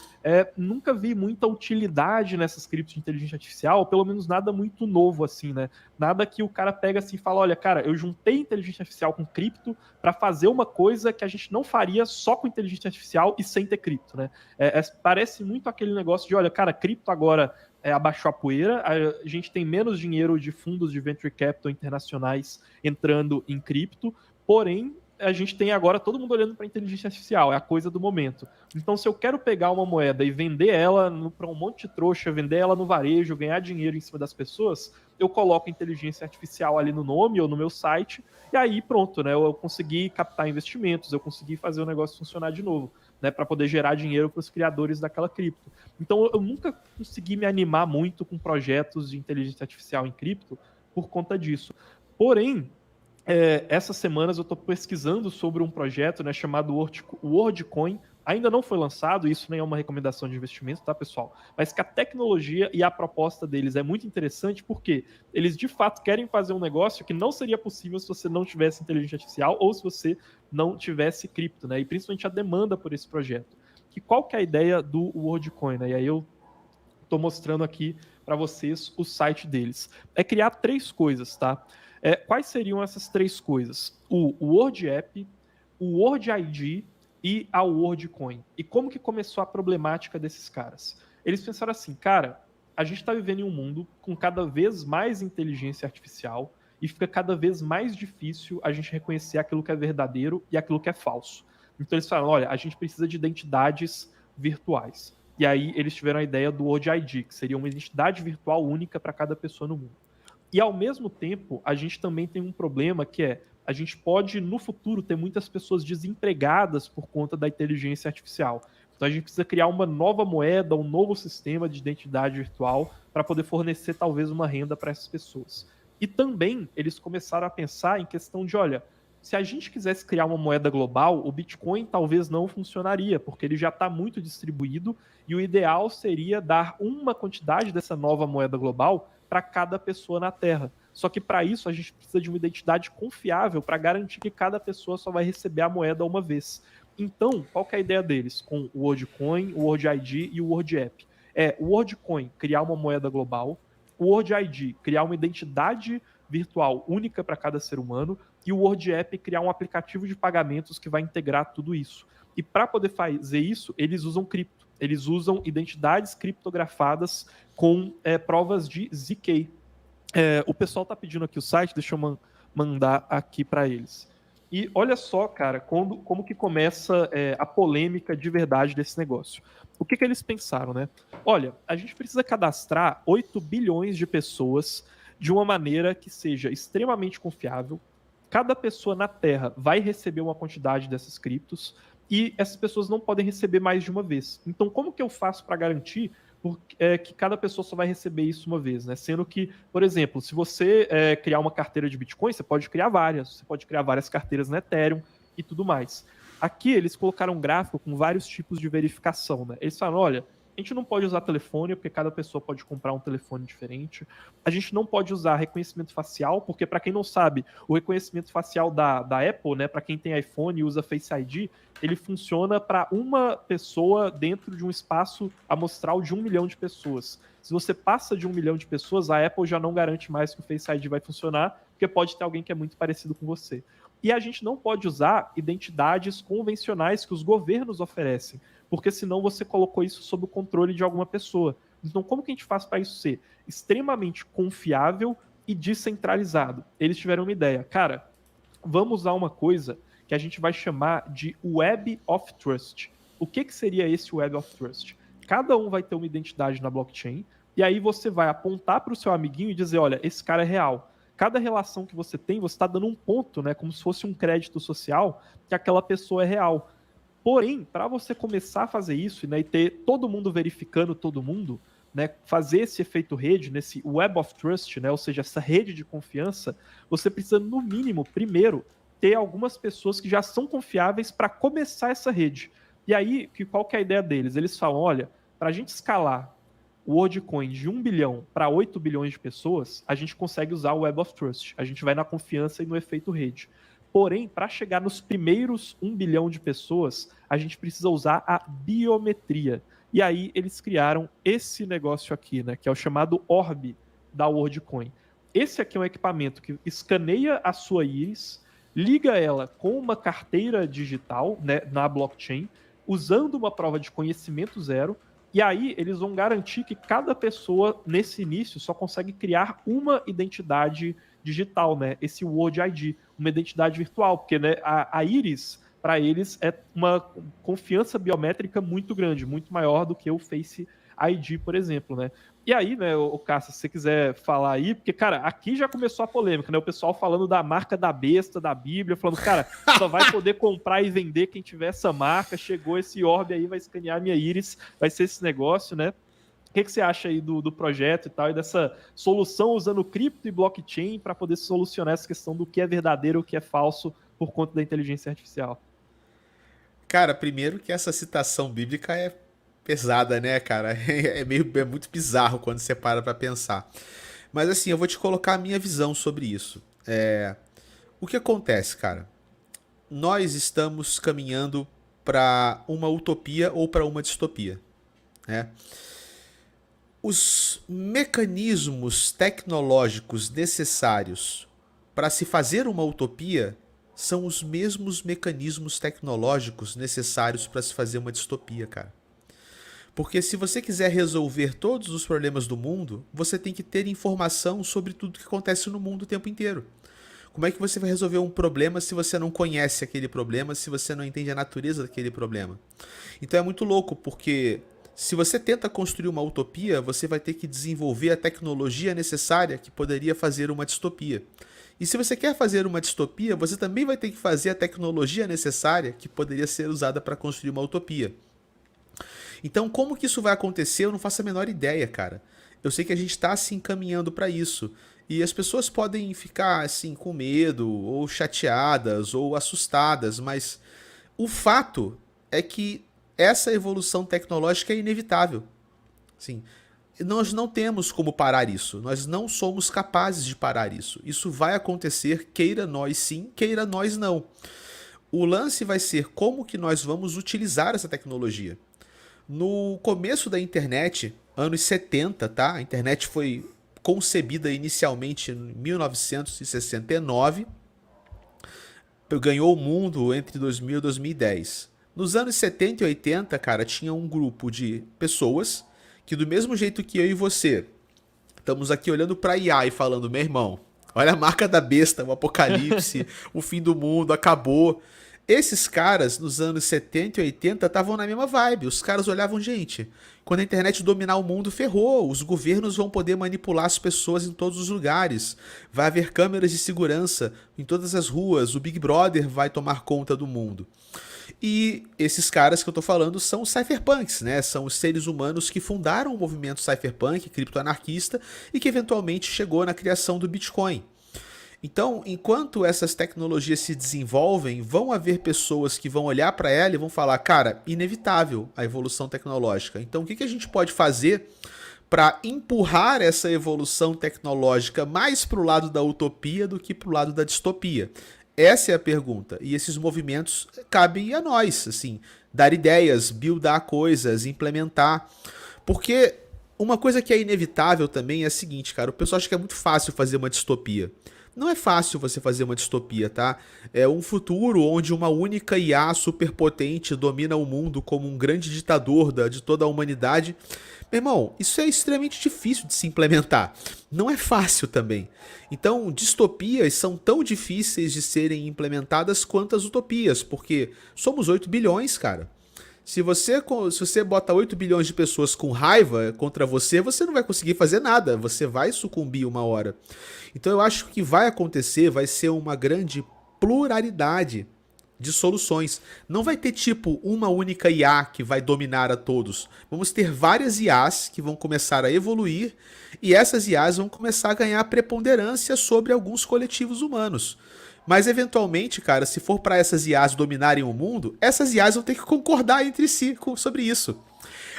nunca vi muita utilidade nessas criptos de inteligência artificial, ou pelo menos nada muito novo assim, né? Nada que o cara pega assim e fala, olha, cara, eu juntei inteligência artificial com cripto para fazer uma coisa que a gente não faria só com inteligência artificial e sem ter cripto, né? Parece muito aquele negócio de, olha, cara, cripto agora abaixou a poeira, a gente tem menos dinheiro de fundos de venture capital internacionais entrando em cripto, porém a gente tem agora todo mundo olhando para a inteligência artificial, é a coisa do momento. Então, se eu quero pegar uma moeda e vender ela para um monte de trouxa, vender ela no varejo, ganhar dinheiro em cima das pessoas, eu coloco a inteligência artificial ali no nome ou no meu site, e aí pronto, né? Eu consegui captar investimentos, eu consegui fazer o negócio funcionar de novo, né? Para poder gerar dinheiro para os criadores daquela cripto. Então, eu nunca consegui me animar muito com projetos de inteligência artificial em cripto por conta disso. Porém, essas semanas eu estou pesquisando sobre um projeto, né, chamado WorldCoin. Ainda não foi lançado, isso nem é uma recomendação de investimento, tá, pessoal? Mas que a tecnologia e a proposta deles é muito interessante porque eles, de fato, querem fazer um negócio que não seria possível se você não tivesse inteligência artificial ou se você não tivesse cripto, né? E principalmente a demanda por esse projeto. Qual que é a ideia do WorldCoin, né? E aí eu estou mostrando aqui para vocês o site deles. É criar 3 coisas, tá? Quais seriam essas 3 coisas? O World App, o World ID e a WorldCoin. E como que começou a problemática desses caras? Eles pensaram assim, cara, a gente está vivendo em um mundo com cada vez mais inteligência artificial e fica cada vez mais difícil a gente reconhecer aquilo que é verdadeiro e aquilo que é falso. Então eles falaram, olha, a gente precisa de identidades virtuais. E aí eles tiveram a ideia do World ID, que seria uma identidade virtual única para cada pessoa no mundo. E ao mesmo tempo, a gente também tem um problema que a gente pode, no futuro, ter muitas pessoas desempregadas por conta da inteligência artificial. Então a gente precisa criar uma nova moeda, um novo sistema de identidade virtual para poder fornecer talvez uma renda para essas pessoas. E também eles começaram a pensar em questão de, olha, se a gente quisesse criar uma moeda global, o Bitcoin talvez não funcionaria, porque ele já está muito distribuído e o ideal seria dar uma quantidade dessa nova moeda global para cada pessoa na Terra. Só que para isso a gente precisa de uma identidade confiável para garantir que cada pessoa só vai receber a moeda uma vez. Então, qual que é a ideia deles com o WorldCoin, o World ID e o World App? O WorldCoin criar uma moeda global, o World ID criar uma identidade virtual única para cada ser humano e o World App criar um aplicativo de pagamentos que vai integrar tudo isso. E para poder fazer isso, eles usam cripto. Eles usam identidades criptografadas com provas de ZK. O pessoal está pedindo aqui o site, deixa eu mandar aqui para eles. E olha só, cara, como que começa a polêmica de verdade desse negócio. O que eles pensaram, né? Olha, a gente precisa cadastrar 8 bilhões de pessoas de uma maneira que seja extremamente confiável. Cada pessoa na Terra vai receber uma quantidade dessas criptos e essas pessoas não podem receber mais de uma vez. Então, como que eu faço para garantir que cada pessoa só vai receber isso uma vez, né? Sendo que, por exemplo, se você criar uma carteira de Bitcoin, você pode criar várias carteiras no Ethereum e tudo mais. Aqui eles colocaram um gráfico com vários tipos de verificação, né? Eles falam, olha, a gente não pode usar telefone, porque cada pessoa pode comprar um telefone diferente. A gente não pode usar reconhecimento facial, porque, para quem não sabe, o reconhecimento facial da Apple, né, para quem tem iPhone e usa Face ID, ele funciona para uma pessoa dentro de um espaço amostral de 1 milhão de pessoas. Se você passa de 1 milhão de pessoas, a Apple já não garante mais que o Face ID vai funcionar, porque pode ter alguém que é muito parecido com você. E a gente não pode usar identidades convencionais que os governos oferecem, porque senão você colocou isso sob o controle de alguma pessoa. Então, como que a gente faz para isso ser extremamente confiável e descentralizado? Eles tiveram uma ideia. Cara, vamos usar uma coisa que a gente vai chamar de Web of Trust. O que seria esse Web of Trust? Cada um vai ter uma identidade na blockchain, e aí você vai apontar para o seu amiguinho e dizer, olha, esse cara é real. Cada relação que você tem, você está dando um ponto, né, como se fosse um crédito social, que aquela pessoa é real. Porém, para você começar a fazer isso, né, e ter todo mundo verificando todo mundo, né, fazer esse efeito rede, nesse Web of Trust, né, ou seja, essa rede de confiança, você precisa, no mínimo, primeiro, ter algumas pessoas que já são confiáveis para começar essa rede. E aí, qual que é a ideia deles? Eles falam, olha, para a gente escalar o WorldCoin de 1 bilhão para 8 bilhões de pessoas, a gente consegue usar o Web of Trust. A gente vai na confiança e no efeito rede. Porém, para chegar nos primeiros 1 bilhão de pessoas, a gente precisa usar a biometria. E aí eles criaram esse negócio aqui, né, que é o chamado Orb da WorldCoin. Esse aqui é um equipamento que escaneia a sua íris, liga ela com uma carteira digital, né, na blockchain, usando uma prova de conhecimento zero, e aí eles vão garantir que cada pessoa, nesse início, só consegue criar uma identidade digital, né? Esse World ID, uma identidade virtual, porque, né, a íris, para eles, é uma confiança biométrica muito grande, muito maior do que o Face ID, por exemplo, né? E aí, né, o Cássio, se você quiser falar aí, porque, cara, aqui já começou a polêmica, né? O pessoal falando da marca da besta, da Bíblia, falando, cara, só vai poder comprar e vender quem tiver essa marca, chegou esse orbe aí, vai escanear minha íris, vai ser esse negócio, né? O que você acha aí do projeto e tal, e dessa solução usando cripto e blockchain para poder solucionar essa questão do que é verdadeiro e o que é falso por conta da inteligência artificial? Cara, primeiro que essa citação bíblica é pesada, né, cara? É muito bizarro quando você para pra pensar. Mas assim, eu vou te colocar a minha visão sobre isso. O que acontece, cara? Nós estamos caminhando para uma utopia ou para uma distopia, né? Os mecanismos tecnológicos necessários para se fazer uma utopia são os mesmos mecanismos tecnológicos necessários para se fazer uma distopia, cara. Porque se você quiser resolver todos os problemas do mundo, você tem que ter informação sobre tudo que acontece no mundo o tempo inteiro. Como é que você vai resolver um problema se você não conhece aquele problema, se você não entende a natureza daquele problema? Então é muito louco, porque se você tenta construir uma utopia, você vai ter que desenvolver a tecnologia necessária que poderia fazer uma distopia. E se você quer fazer uma distopia, você também vai ter que fazer a tecnologia necessária que poderia ser usada para construir uma utopia. Então, como que isso vai acontecer, eu não faço a menor ideia, cara. Eu sei que a gente está se encaminhando para isso. E as pessoas podem ficar assim com medo, ou chateadas, ou assustadas, mas o fato é que essa evolução tecnológica é inevitável. Sim, nós não temos como parar isso. Nós não somos capazes de parar isso. Isso vai acontecer, queira nós sim, queira nós não. O lance vai ser como que nós vamos utilizar essa tecnologia. No começo da internet, anos 70, tá? A internet foi concebida inicialmente em 1969, ganhou o mundo entre 2000 e 2010. Nos anos 70 e 80, cara, tinha um grupo de pessoas que, do mesmo jeito que eu e você, estamos aqui olhando pra IA e falando, meu irmão, olha a marca da besta, o apocalipse, o fim do mundo, acabou. Esses caras, nos anos 70 e 80, estavam na mesma vibe. Os caras olhavam, gente, quando a internet dominar o mundo, ferrou. Os governos vão poder manipular as pessoas em todos os lugares. Vai haver câmeras de segurança em todas as ruas. O Big Brother vai tomar conta do mundo. E esses caras que eu tô falando são os cypherpunks, né? São os seres humanos que fundaram o movimento cypherpunk, criptoanarquista, e que eventualmente chegou na criação do Bitcoin. Então, enquanto essas tecnologias se desenvolvem, vão haver pessoas que vão olhar para ela e vão falar, cara, inevitável a evolução tecnológica. Então, o que a gente pode fazer para empurrar essa evolução tecnológica mais para o lado da utopia do que para o lado da distopia? Essa é a pergunta. E esses movimentos cabem a nós, assim, dar ideias, buildar coisas, implementar. Porque uma coisa que é inevitável também é a seguinte, cara, o pessoal acha que é muito fácil fazer uma distopia. Não é fácil você fazer uma distopia, tá? É um futuro onde uma única IA superpotente domina o mundo como um grande ditador de toda a humanidade. Meu irmão, isso é extremamente difícil de se implementar. Não é fácil também. Então, distopias são tão difíceis de serem implementadas quanto as utopias, porque somos 8 bilhões, cara. Se você bota 8 bilhões de pessoas com raiva contra você, você não vai conseguir fazer nada. Você vai sucumbir uma hora. Então eu acho que o que vai acontecer vai ser uma grande pluralidade de soluções. Não vai ter tipo uma única IA que vai dominar a todos. Vamos ter várias IAs que vão começar a evoluir e essas IAs vão começar a ganhar preponderância sobre alguns coletivos humanos. Mas eventualmente, cara, se for para essas IAs dominarem o mundo, essas IAs vão ter que concordar entre si sobre isso.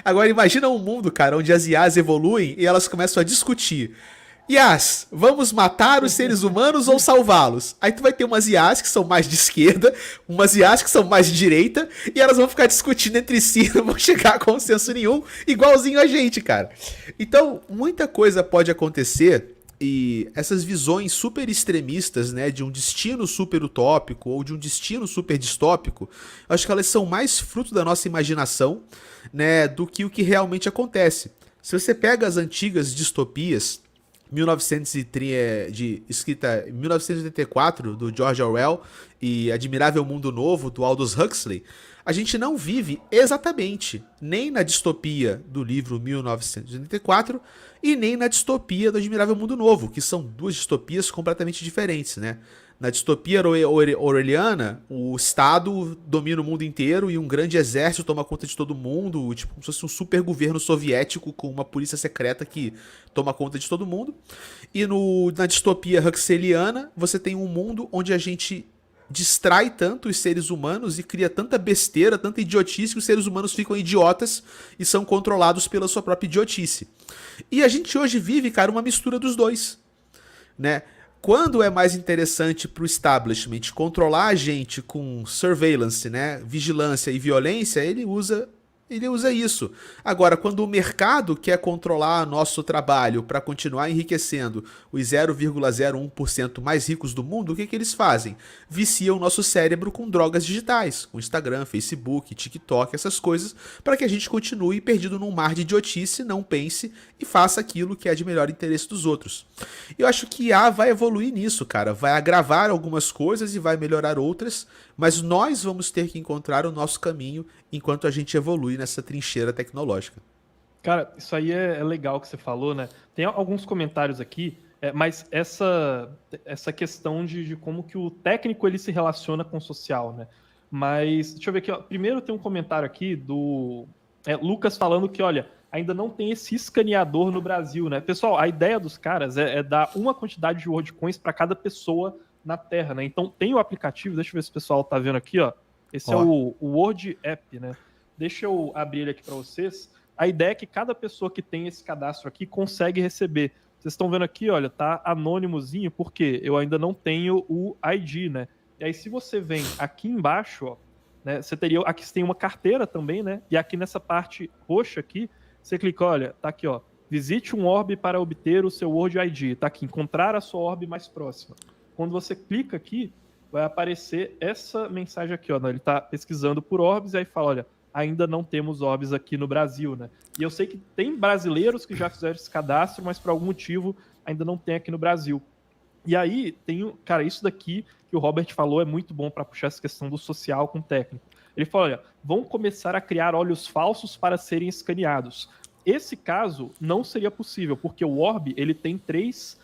Agora imagina um mundo, cara, onde as IAs evoluem e elas começam a discutir. IAs, vamos matar os seres humanos ou salvá-los? Aí tu vai ter umas IAs que são mais de esquerda, umas IAs que são mais de direita, e elas vão ficar discutindo entre si, não vão chegar a consenso nenhum, igualzinho a gente, cara. Então, muita coisa pode acontecer. E essas visões super extremistas, né, de um destino super utópico ou de um destino super distópico, acho que elas são mais fruto da nossa imaginação, né, do que o que realmente acontece. Se você pega as antigas distopias, 1930, escrita em 1984, do George Orwell, e Admirável Mundo Novo, do Aldous Huxley, a gente não vive exatamente nem na distopia do livro 1984 e nem na distopia do Admirável Mundo Novo, que são duas distopias completamente diferentes, né? Na distopia orwelliana, o Estado domina o mundo inteiro e um grande exército toma conta de todo mundo, tipo como se fosse um super governo soviético com uma polícia secreta que toma conta de todo mundo. E na distopia huxleyiana, você tem um mundo onde a gente distrai tanto os seres humanos e cria tanta besteira, tanta idiotice que os seres humanos ficam idiotas e são controlados pela sua própria idiotice. E a gente hoje vive, cara, uma mistura dos dois, né? Quando é mais interessante para o establishment controlar a gente com surveillance, né, vigilância e violência, ele usa isso. Agora, quando o mercado quer controlar nosso trabalho para continuar enriquecendo os 0,01% mais ricos do mundo, o que eles fazem? Viciam o nosso cérebro com drogas digitais, com Instagram, Facebook, TikTok, essas coisas, para que a gente continue perdido num mar de idiotice, não pense e faça aquilo que é de melhor interesse dos outros. Eu acho que IA vai evoluir nisso, cara. Vai agravar algumas coisas e vai melhorar outras, mas nós vamos ter que encontrar o nosso caminho enquanto a gente evolui nessa trincheira tecnológica. Cara, isso aí é legal que você falou, né? Tem alguns comentários aqui, mas essa questão de como que o técnico ele se relaciona com o social, né? Mas deixa eu ver aqui, ó. Primeiro tem um comentário aqui do Lucas falando que, olha, ainda não tem esse escaneador no Brasil, né? Pessoal, a ideia dos caras é dar uma quantidade de WorldCoins para cada pessoa na Terra, né? Então tem o aplicativo, deixa eu ver se o pessoal tá vendo aqui, ó. Esse é o World App, né? Deixa eu abrir ele aqui para vocês. A ideia é que cada pessoa que tem esse cadastro aqui consegue receber. Vocês estão vendo aqui, olha, tá anônimozinho, porque eu ainda não tenho o ID, né? E aí, se você vem aqui embaixo, ó, né, você teria. Aqui você tem uma carteira também, né? E aqui nessa parte roxa aqui, você clica, olha, tá aqui, ó. Visite um orbe para obter o seu World ID. Tá aqui, encontrar a sua orbe mais próxima. Quando você clica aqui, vai aparecer essa mensagem aqui, ó. Né? Ele tá pesquisando por orbes e aí fala, olha, ainda não temos orbes aqui no Brasil, né? E eu sei que tem brasileiros que já fizeram esse cadastro, mas por algum motivo ainda não tem aqui no Brasil. E aí tem, cara, isso daqui que o Robert falou é muito bom para puxar essa questão do social com o técnico. Ele falou, olha, vão começar a criar olhos falsos para serem escaneados. Esse caso não seria possível, porque o orbe, ele tem três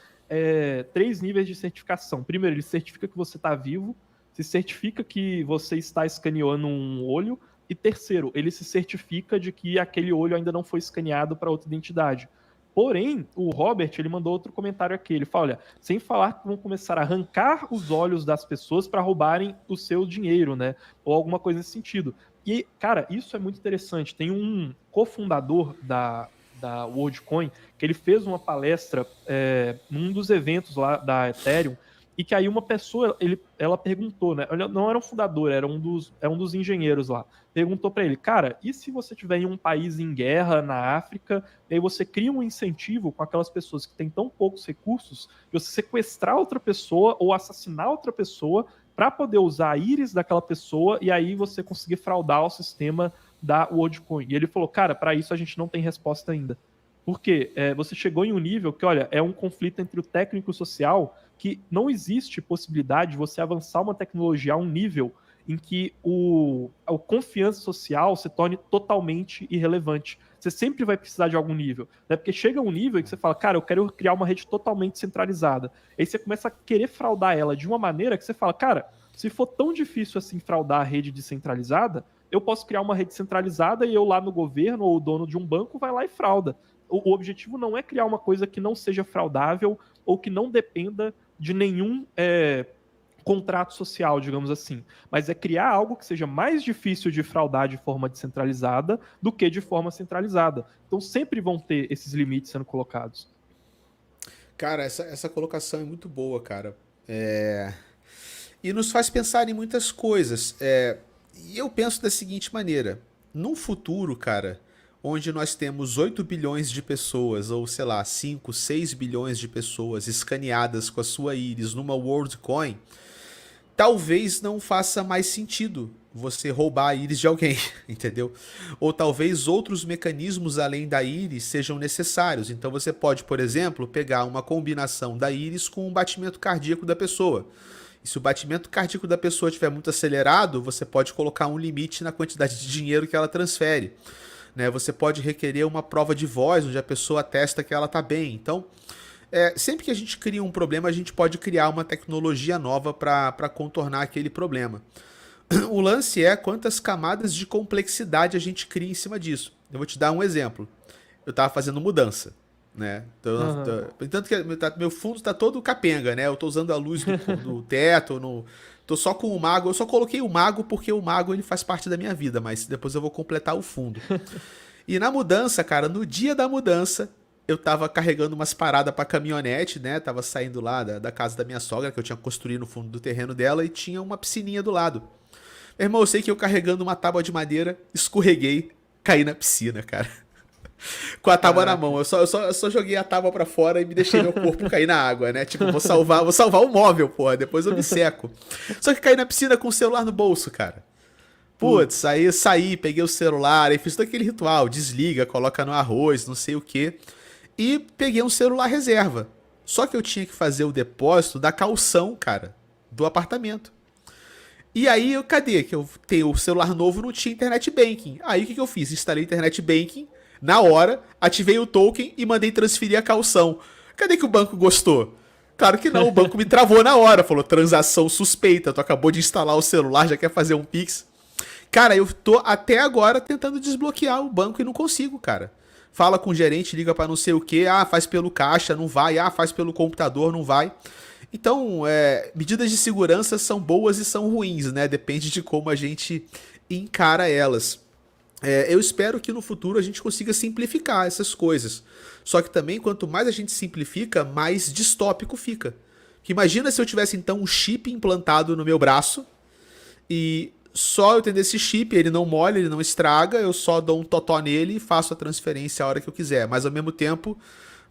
níveis de certificação. Primeiro, ele certifica que você está vivo. se certifica que você está escaneando um olho, e terceiro, ele se certifica de que aquele olho ainda não foi escaneado para outra identidade. Porém, o Robert, ele mandou outro comentário aqui, ele fala, olha, sem falar que vão começar a arrancar os olhos das pessoas para roubarem o seu dinheiro, né? Ou alguma coisa nesse sentido. E, cara, isso é muito interessante. Tem um cofundador da WorldCoin que ele fez uma palestra num dos eventos lá da Ethereum, e que aí uma pessoa, ela perguntou, né? Não era um fundador, era um dos engenheiros lá. Perguntou para ele, cara, e se você tiver em um país em guerra na África, e aí você cria um incentivo com aquelas pessoas que têm tão poucos recursos, de você sequestrar outra pessoa ou assassinar outra pessoa para poder usar a íris daquela pessoa e aí você conseguir fraudar o sistema da WorldCoin. E ele falou, cara, para isso a gente não tem resposta ainda. Porque você chegou em um nível que, olha, é um conflito entre o técnico e o social, que não existe possibilidade de você avançar uma tecnologia a um nível em que a confiança social se torne totalmente irrelevante. Você sempre vai precisar de algum nível, né? Porque chega um nível em que você fala, cara, eu quero criar uma rede totalmente centralizada. Aí você começa a querer fraudar ela de uma maneira que você fala, cara, se for tão difícil assim fraudar a rede descentralizada, eu posso criar uma rede centralizada e eu lá no governo ou o dono de um banco vai lá e frauda. O objetivo não é criar uma coisa que não seja fraudável ou que não dependa de nenhum contrato social, digamos assim, mas é criar algo que seja mais difícil de fraudar de forma descentralizada do que de forma centralizada. Então sempre vão ter esses limites sendo colocados. Cara, essa colocação é muito boa, cara. E nos faz pensar em muitas coisas. E eu penso da seguinte maneira: num futuro, cara, onde nós temos 8 bilhões de pessoas, ou sei lá, 5, 6 bilhões de pessoas escaneadas com a sua íris numa WorldCoin, talvez não faça mais sentido você roubar a íris de alguém, entendeu? Ou talvez outros mecanismos além da íris sejam necessários. Então você pode, por exemplo, pegar uma combinação da íris com o batimento cardíaco da pessoa. E se o batimento cardíaco da pessoa estiver muito acelerado, você pode colocar um limite na quantidade de dinheiro que ela transfere. Né? Você pode requerer uma prova de voz, onde a pessoa atesta que ela está bem. Então, sempre que a gente cria um problema, a gente pode criar uma tecnologia nova para contornar aquele problema. O lance é quantas camadas de complexidade a gente cria em cima disso. Eu vou te dar um exemplo. Eu estava fazendo mudança, né? Tanto que meu fundo está todo capenga, né? Eu estou usando a luz do teto, tô só com o mago. Eu só coloquei o mago porque o mago ele faz parte da minha vida, mas depois eu vou completar o fundo. E na mudança, cara, no dia da mudança, eu tava carregando umas paradas pra caminhonete, né? Tava saindo lá da casa da minha sogra, que eu tinha construído no fundo do terreno dela, e tinha uma piscininha do lado. Meu irmão, eu sei que eu carregando uma tábua de madeira, escorreguei, caí na piscina, cara. Com a tábua na mão. Eu só joguei a tábua pra fora e me deixei meu corpo cair na água, né? Tipo, vou salvar o móvel, porra. Depois eu me seco. Só que caí na piscina com o celular no bolso, cara. Putz, aí eu saí, peguei o celular, aí fiz todo aquele ritual. Desliga, coloca no arroz, não sei o quê. E peguei um celular reserva. Só que eu tinha que fazer o depósito da caução, cara, do apartamento. E aí, cadê? Que eu tenho o celular novo, não tinha internet banking. Aí o que eu fiz? Instalei internet banking, na hora, ativei o token e mandei transferir a caução. Cadê que o banco gostou? Claro que não, o banco me travou na hora. Falou, transação suspeita, tu acabou de instalar o celular, já quer fazer um Pix. Cara, eu tô até agora tentando desbloquear o banco e não consigo, cara. Fala com o gerente, liga pra não sei o que, faz pelo caixa, não vai, faz pelo computador, não vai. Então, medidas de segurança são boas e são ruins, né? Depende de como a gente encara elas. Eu espero que no futuro a gente consiga simplificar essas coisas. Só que também, quanto mais a gente simplifica, mais distópico fica. Que imagina se eu tivesse então um chip implantado no meu braço e só eu tendo esse chip, ele não molha, ele não estraga, eu só dou um totó nele e faço a transferência a hora que eu quiser. Mas ao mesmo tempo,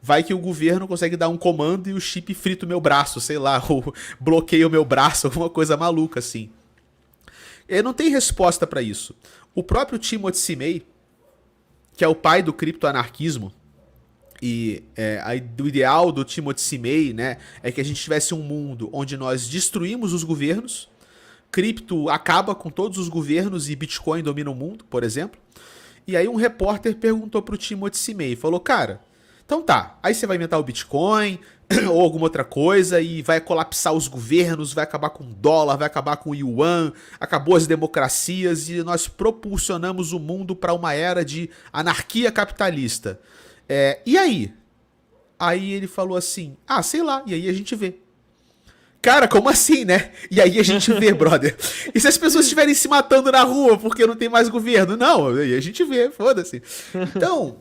vai que o governo consegue dar um comando e o chip frita o meu braço, sei lá, ou bloqueia o meu braço, alguma coisa maluca assim. Não tem resposta para isso. O próprio Timothy May, que é o pai do criptoanarquismo, e o ideal do Timothy May, né, é que a gente tivesse um mundo onde nós destruímos os governos, cripto acaba com todos os governos e Bitcoin domina o mundo, por exemplo. E aí um repórter perguntou pro Timothy May, falou, cara, Então tá, aí você vai inventar o Bitcoin ou alguma outra coisa e vai colapsar os governos, vai acabar com o dólar, vai acabar com o yuan, acabou as democracias e nós propulsionamos o mundo para uma era de anarquia capitalista. E aí? Aí ele falou assim, sei lá, e aí a gente vê. Cara, como assim, né? E aí a gente vê, brother. E se as pessoas estiverem se matando na rua porque não tem mais governo? Não, aí a gente vê, foda-se. Então,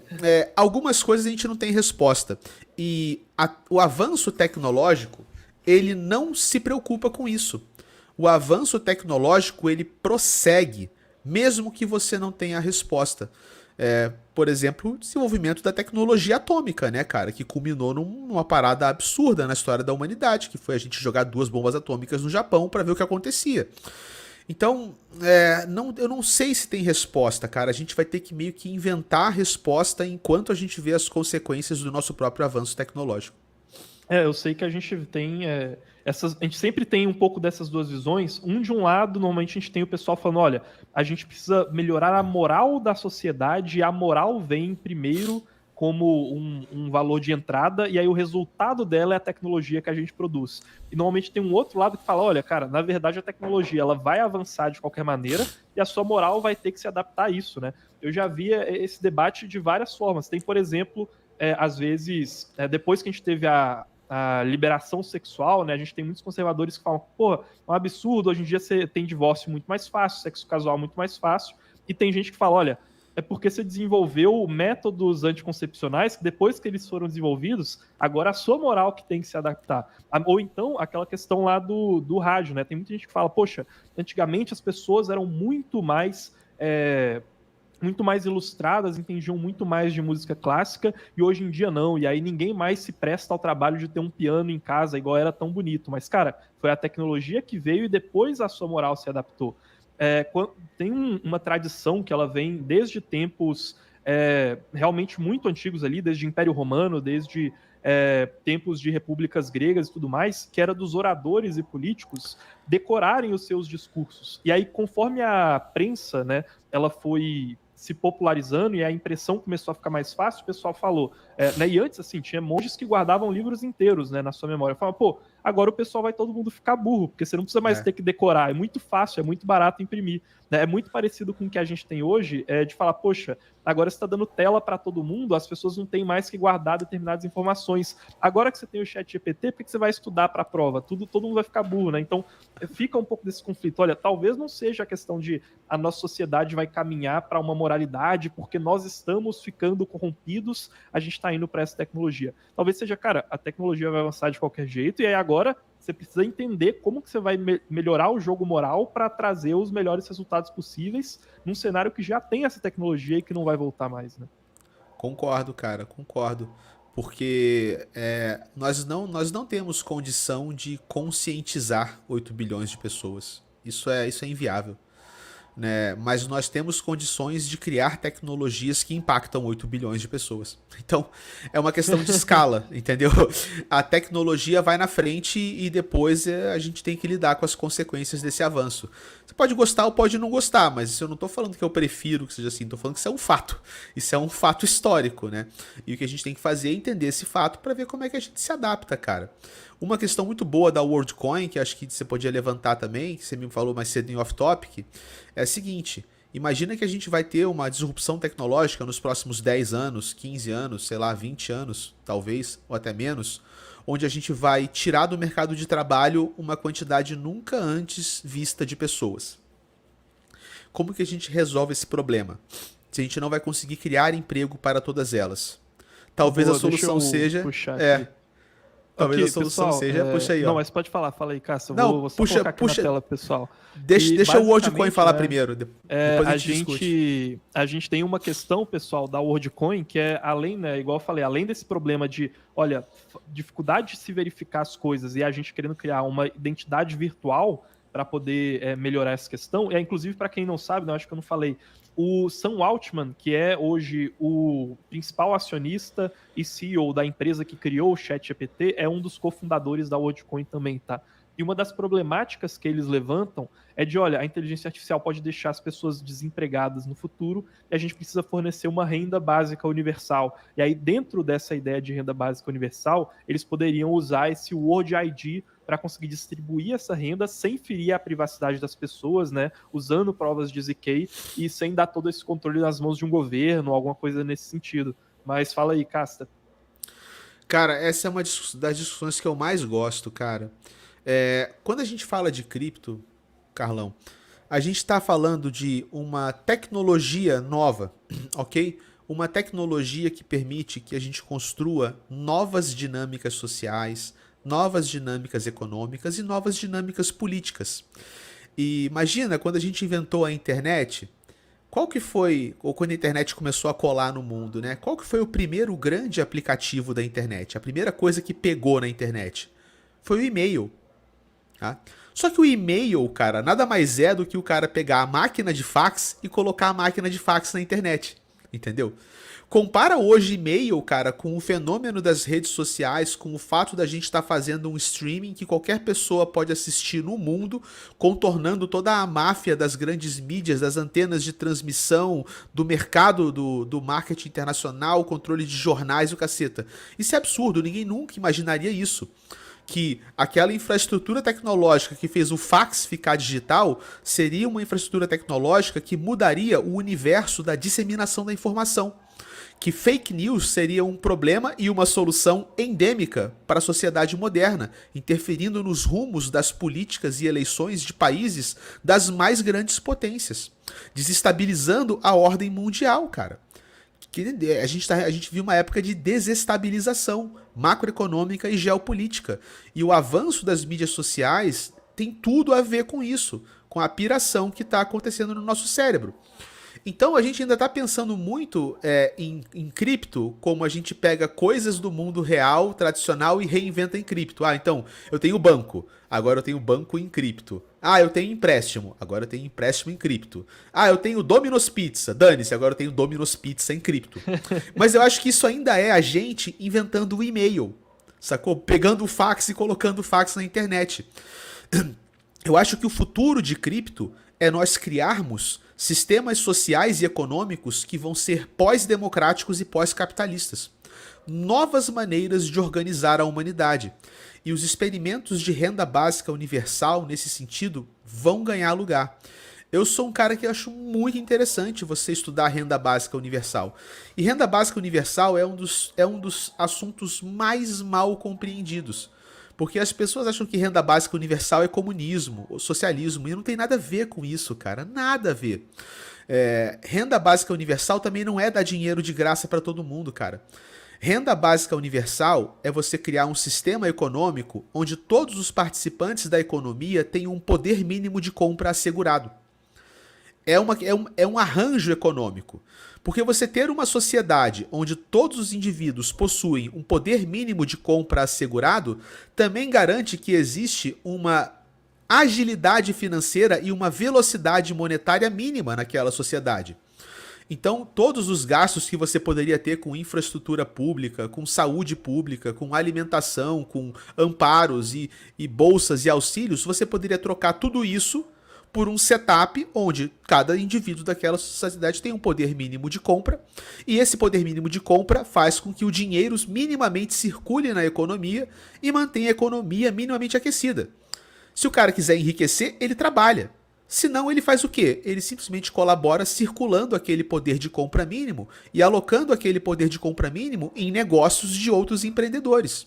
algumas coisas a gente não tem resposta. E o avanço tecnológico, ele não se preocupa com isso. O avanço tecnológico, ele prossegue, mesmo que você não tenha a resposta. Por exemplo, o desenvolvimento da tecnologia atômica, né, cara? Que culminou numa parada absurda na história da humanidade, que foi a gente jogar 2 bombas atômicas no Japão para ver o que acontecia. Então, eu não sei se tem resposta, cara. A gente vai ter que meio que inventar a resposta enquanto a gente vê as consequências do nosso próprio avanço tecnológico. Eu sei que a gente tem a gente sempre tem um pouco dessas duas visões. De um lado, normalmente a gente tem o pessoal falando, olha, a gente precisa melhorar a moral da sociedade e a moral vem primeiro como um valor de entrada e aí o resultado dela é a tecnologia que a gente produz. E normalmente tem um outro lado que fala, olha, cara, na verdade a tecnologia ela vai avançar de qualquer maneira e a sua moral vai ter que se adaptar a isso, né? Eu já via esse debate de várias formas. Tem, por exemplo, às vezes, depois que a gente teve a liberação sexual, né? A gente tem muitos conservadores que falam, pô, é um absurdo, hoje em dia você tem divórcio muito mais fácil, sexo casual muito mais fácil, e tem gente que fala, olha, é porque você desenvolveu métodos anticoncepcionais que depois que eles foram desenvolvidos, agora a sua moral que tem que se adaptar. Ou então, aquela questão lá do rádio, né? Tem muita gente que fala, poxa, antigamente as pessoas eram muito mais ilustradas, entendiam muito mais de música clássica, e hoje em dia não, e aí ninguém mais se presta ao trabalho de ter um piano em casa, igual era tão bonito, mas cara, foi a tecnologia que veio e depois a sua moral se adaptou. Tem uma tradição que ela vem desde tempos realmente muito antigos ali, desde o Império Romano, desde tempos de repúblicas gregas e tudo mais, que era dos oradores e políticos decorarem os seus discursos. E aí, conforme a prensa, né, ela foi se popularizando e a impressão começou a ficar mais fácil, o pessoal falou, né, e antes, assim, tinha monges que guardavam livros inteiros, né, na sua memória. Falava, pô, agora o pessoal vai todo mundo ficar burro, porque você não precisa mais ter que decorar, é muito fácil, é muito barato imprimir. Né? É muito parecido com o que a gente tem hoje, de falar, poxa, agora você está dando tela para todo mundo, as pessoas não têm mais que guardar determinadas informações. Agora que você tem o chat GPT, por que você vai estudar para a prova? Todo mundo vai ficar burro, né? Então, fica um pouco desse conflito. Olha, talvez não seja a questão de a nossa sociedade vai caminhar para uma moralidade porque nós estamos ficando corrompidos, a gente está indo para essa tecnologia. Talvez seja, cara, a tecnologia vai avançar de qualquer jeito e aí agora você precisa entender como que você vai melhorar o jogo moral para trazer os melhores resultados possíveis num cenário que já tem essa tecnologia e que não vai voltar mais, né? Concordo, cara, concordo. Porque nós não temos condição de conscientizar 8 bilhões de pessoas. Isso é inviável. Né? Mas nós temos condições de criar tecnologias que impactam 8 bilhões de pessoas. Então, é uma questão de escala, entendeu? A tecnologia vai na frente e depois a gente tem que lidar com as consequências desse avanço. Você pode gostar ou pode não gostar, mas isso eu não estou falando que eu prefiro que seja assim, estou falando que isso é um fato. Isso é um fato histórico, né? E o que a gente tem que fazer é entender esse fato para ver como é que a gente se adapta, cara. Uma questão muito boa da WorldCoin, que acho que você podia levantar também, que você me falou mais cedo em off-topic, é a seguinte: imagina que a gente vai ter uma disrupção tecnológica nos próximos 10 anos, 15 anos, sei lá, 20 anos, talvez, ou até menos, onde a gente vai tirar do mercado de trabalho uma quantidade nunca antes vista de pessoas. Como que a gente resolve esse problema? Se a gente não vai conseguir criar emprego para todas elas. Talvez a solução seja... Talvez aqui, a solução pessoal, seja... Puxa aí, ó. Não, mas pode falar, fala aí, Cássio. Não, vou só colocar aqui na tela, pessoal. Deixa o WorldCoin falar primeiro, depois a gente discute. A gente tem uma questão, pessoal, da WorldCoin, que é além, né, igual eu falei, além desse problema de, olha, dificuldade de se verificar as coisas e a gente querendo criar uma identidade virtual para poder melhorar essa questão, inclusive para quem não sabe, né, acho que eu não falei, o Sam Altman, que é hoje o principal acionista e CEO da empresa que criou o ChatGPT, é um dos cofundadores da WorldCoin também, tá? E uma das problemáticas que eles levantam é de, olha, a inteligência artificial pode deixar as pessoas desempregadas no futuro e a gente precisa fornecer uma renda básica universal. E aí, dentro dessa ideia de renda básica universal, eles poderiam usar esse World ID para conseguir distribuir essa renda sem ferir a privacidade das pessoas, né? Usando provas de ZK e sem dar todo esse controle nas mãos de um governo, alguma coisa nesse sentido. Mas fala aí, Casta. Cara, essa é uma das discussões que eu mais gosto, cara. Quando a gente fala de cripto, Carlão, a gente está falando de uma tecnologia nova, ok? Uma tecnologia que permite que a gente construa novas dinâmicas sociais, novas dinâmicas econômicas e novas dinâmicas políticas. E imagina, quando a gente inventou a internet, qual que foi, ou quando a internet começou a colar no mundo, né? Qual que foi o primeiro grande aplicativo da internet? A primeira coisa que pegou na internet foi o e-mail. Tá? Só que o e-mail, cara, nada mais é do que o cara pegar a máquina de fax e colocar a máquina de fax na internet, entendeu? Compara hoje e-mail, cara, com o fenômeno das redes sociais, com o fato da gente estar fazendo um streaming que qualquer pessoa pode assistir no mundo, contornando toda a máfia das grandes mídias, das antenas de transmissão, do mercado do marketing internacional, controle de jornais e o caceta. Isso é absurdo, ninguém nunca imaginaria isso. Que aquela infraestrutura tecnológica que fez o fax ficar digital seria uma infraestrutura tecnológica que mudaria o universo da disseminação da informação. Que fake news seria um problema e uma solução endêmica para a sociedade moderna, interferindo nos rumos das políticas e eleições de países das mais grandes potências, desestabilizando a ordem mundial, cara. A gente viu uma época de desestabilização macroeconômica e geopolítica. E o avanço das mídias sociais tem tudo a ver com isso, com a piração que está acontecendo no nosso cérebro. Então a gente ainda está pensando muito em cripto, como a gente pega coisas do mundo real, tradicional e reinventa em cripto. Ah, então eu tenho banco, agora eu tenho banco em cripto. Ah, eu tenho empréstimo, agora eu tenho empréstimo em cripto. Ah, eu tenho Domino's Pizza, dane-se, agora eu tenho Domino's Pizza em cripto. Mas eu acho que isso ainda é a gente inventando o e-mail, sacou? Pegando o fax e colocando o fax na internet. Eu acho que o futuro de cripto é nós criarmos sistemas sociais e econômicos que vão ser pós-democráticos e pós-capitalistas. Novas maneiras de organizar a humanidade. E os experimentos de renda básica universal, nesse sentido, vão ganhar lugar. Eu sou um cara que acho muito interessante você estudar renda básica universal. E renda básica universal é um dos assuntos mais mal compreendidos. Porque as pessoas acham que renda básica universal é comunismo ou socialismo, e não tem nada a ver com isso, cara. Nada a ver. Renda básica universal também não é dar dinheiro de graça para todo mundo, cara. Renda básica universal é você criar um sistema econômico onde todos os participantes da economia tenham um poder mínimo de compra assegurado. É um arranjo econômico. Porque você ter uma sociedade onde todos os indivíduos possuem um poder mínimo de compra assegurado também garante que existe uma agilidade financeira e uma velocidade monetária mínima naquela sociedade. Então, todos os gastos que você poderia ter com infraestrutura pública, com saúde pública, com alimentação, com amparos e bolsas e auxílios, você poderia trocar tudo isso por um setup onde cada indivíduo daquela sociedade tem um poder mínimo de compra, e esse poder mínimo de compra faz com que o dinheiro minimamente circule na economia e mantenha a economia minimamente aquecida. Se o cara quiser enriquecer, ele trabalha. Se não, ele faz o quê? Ele simplesmente colabora circulando aquele poder de compra mínimo e alocando aquele poder de compra mínimo em negócios de outros empreendedores.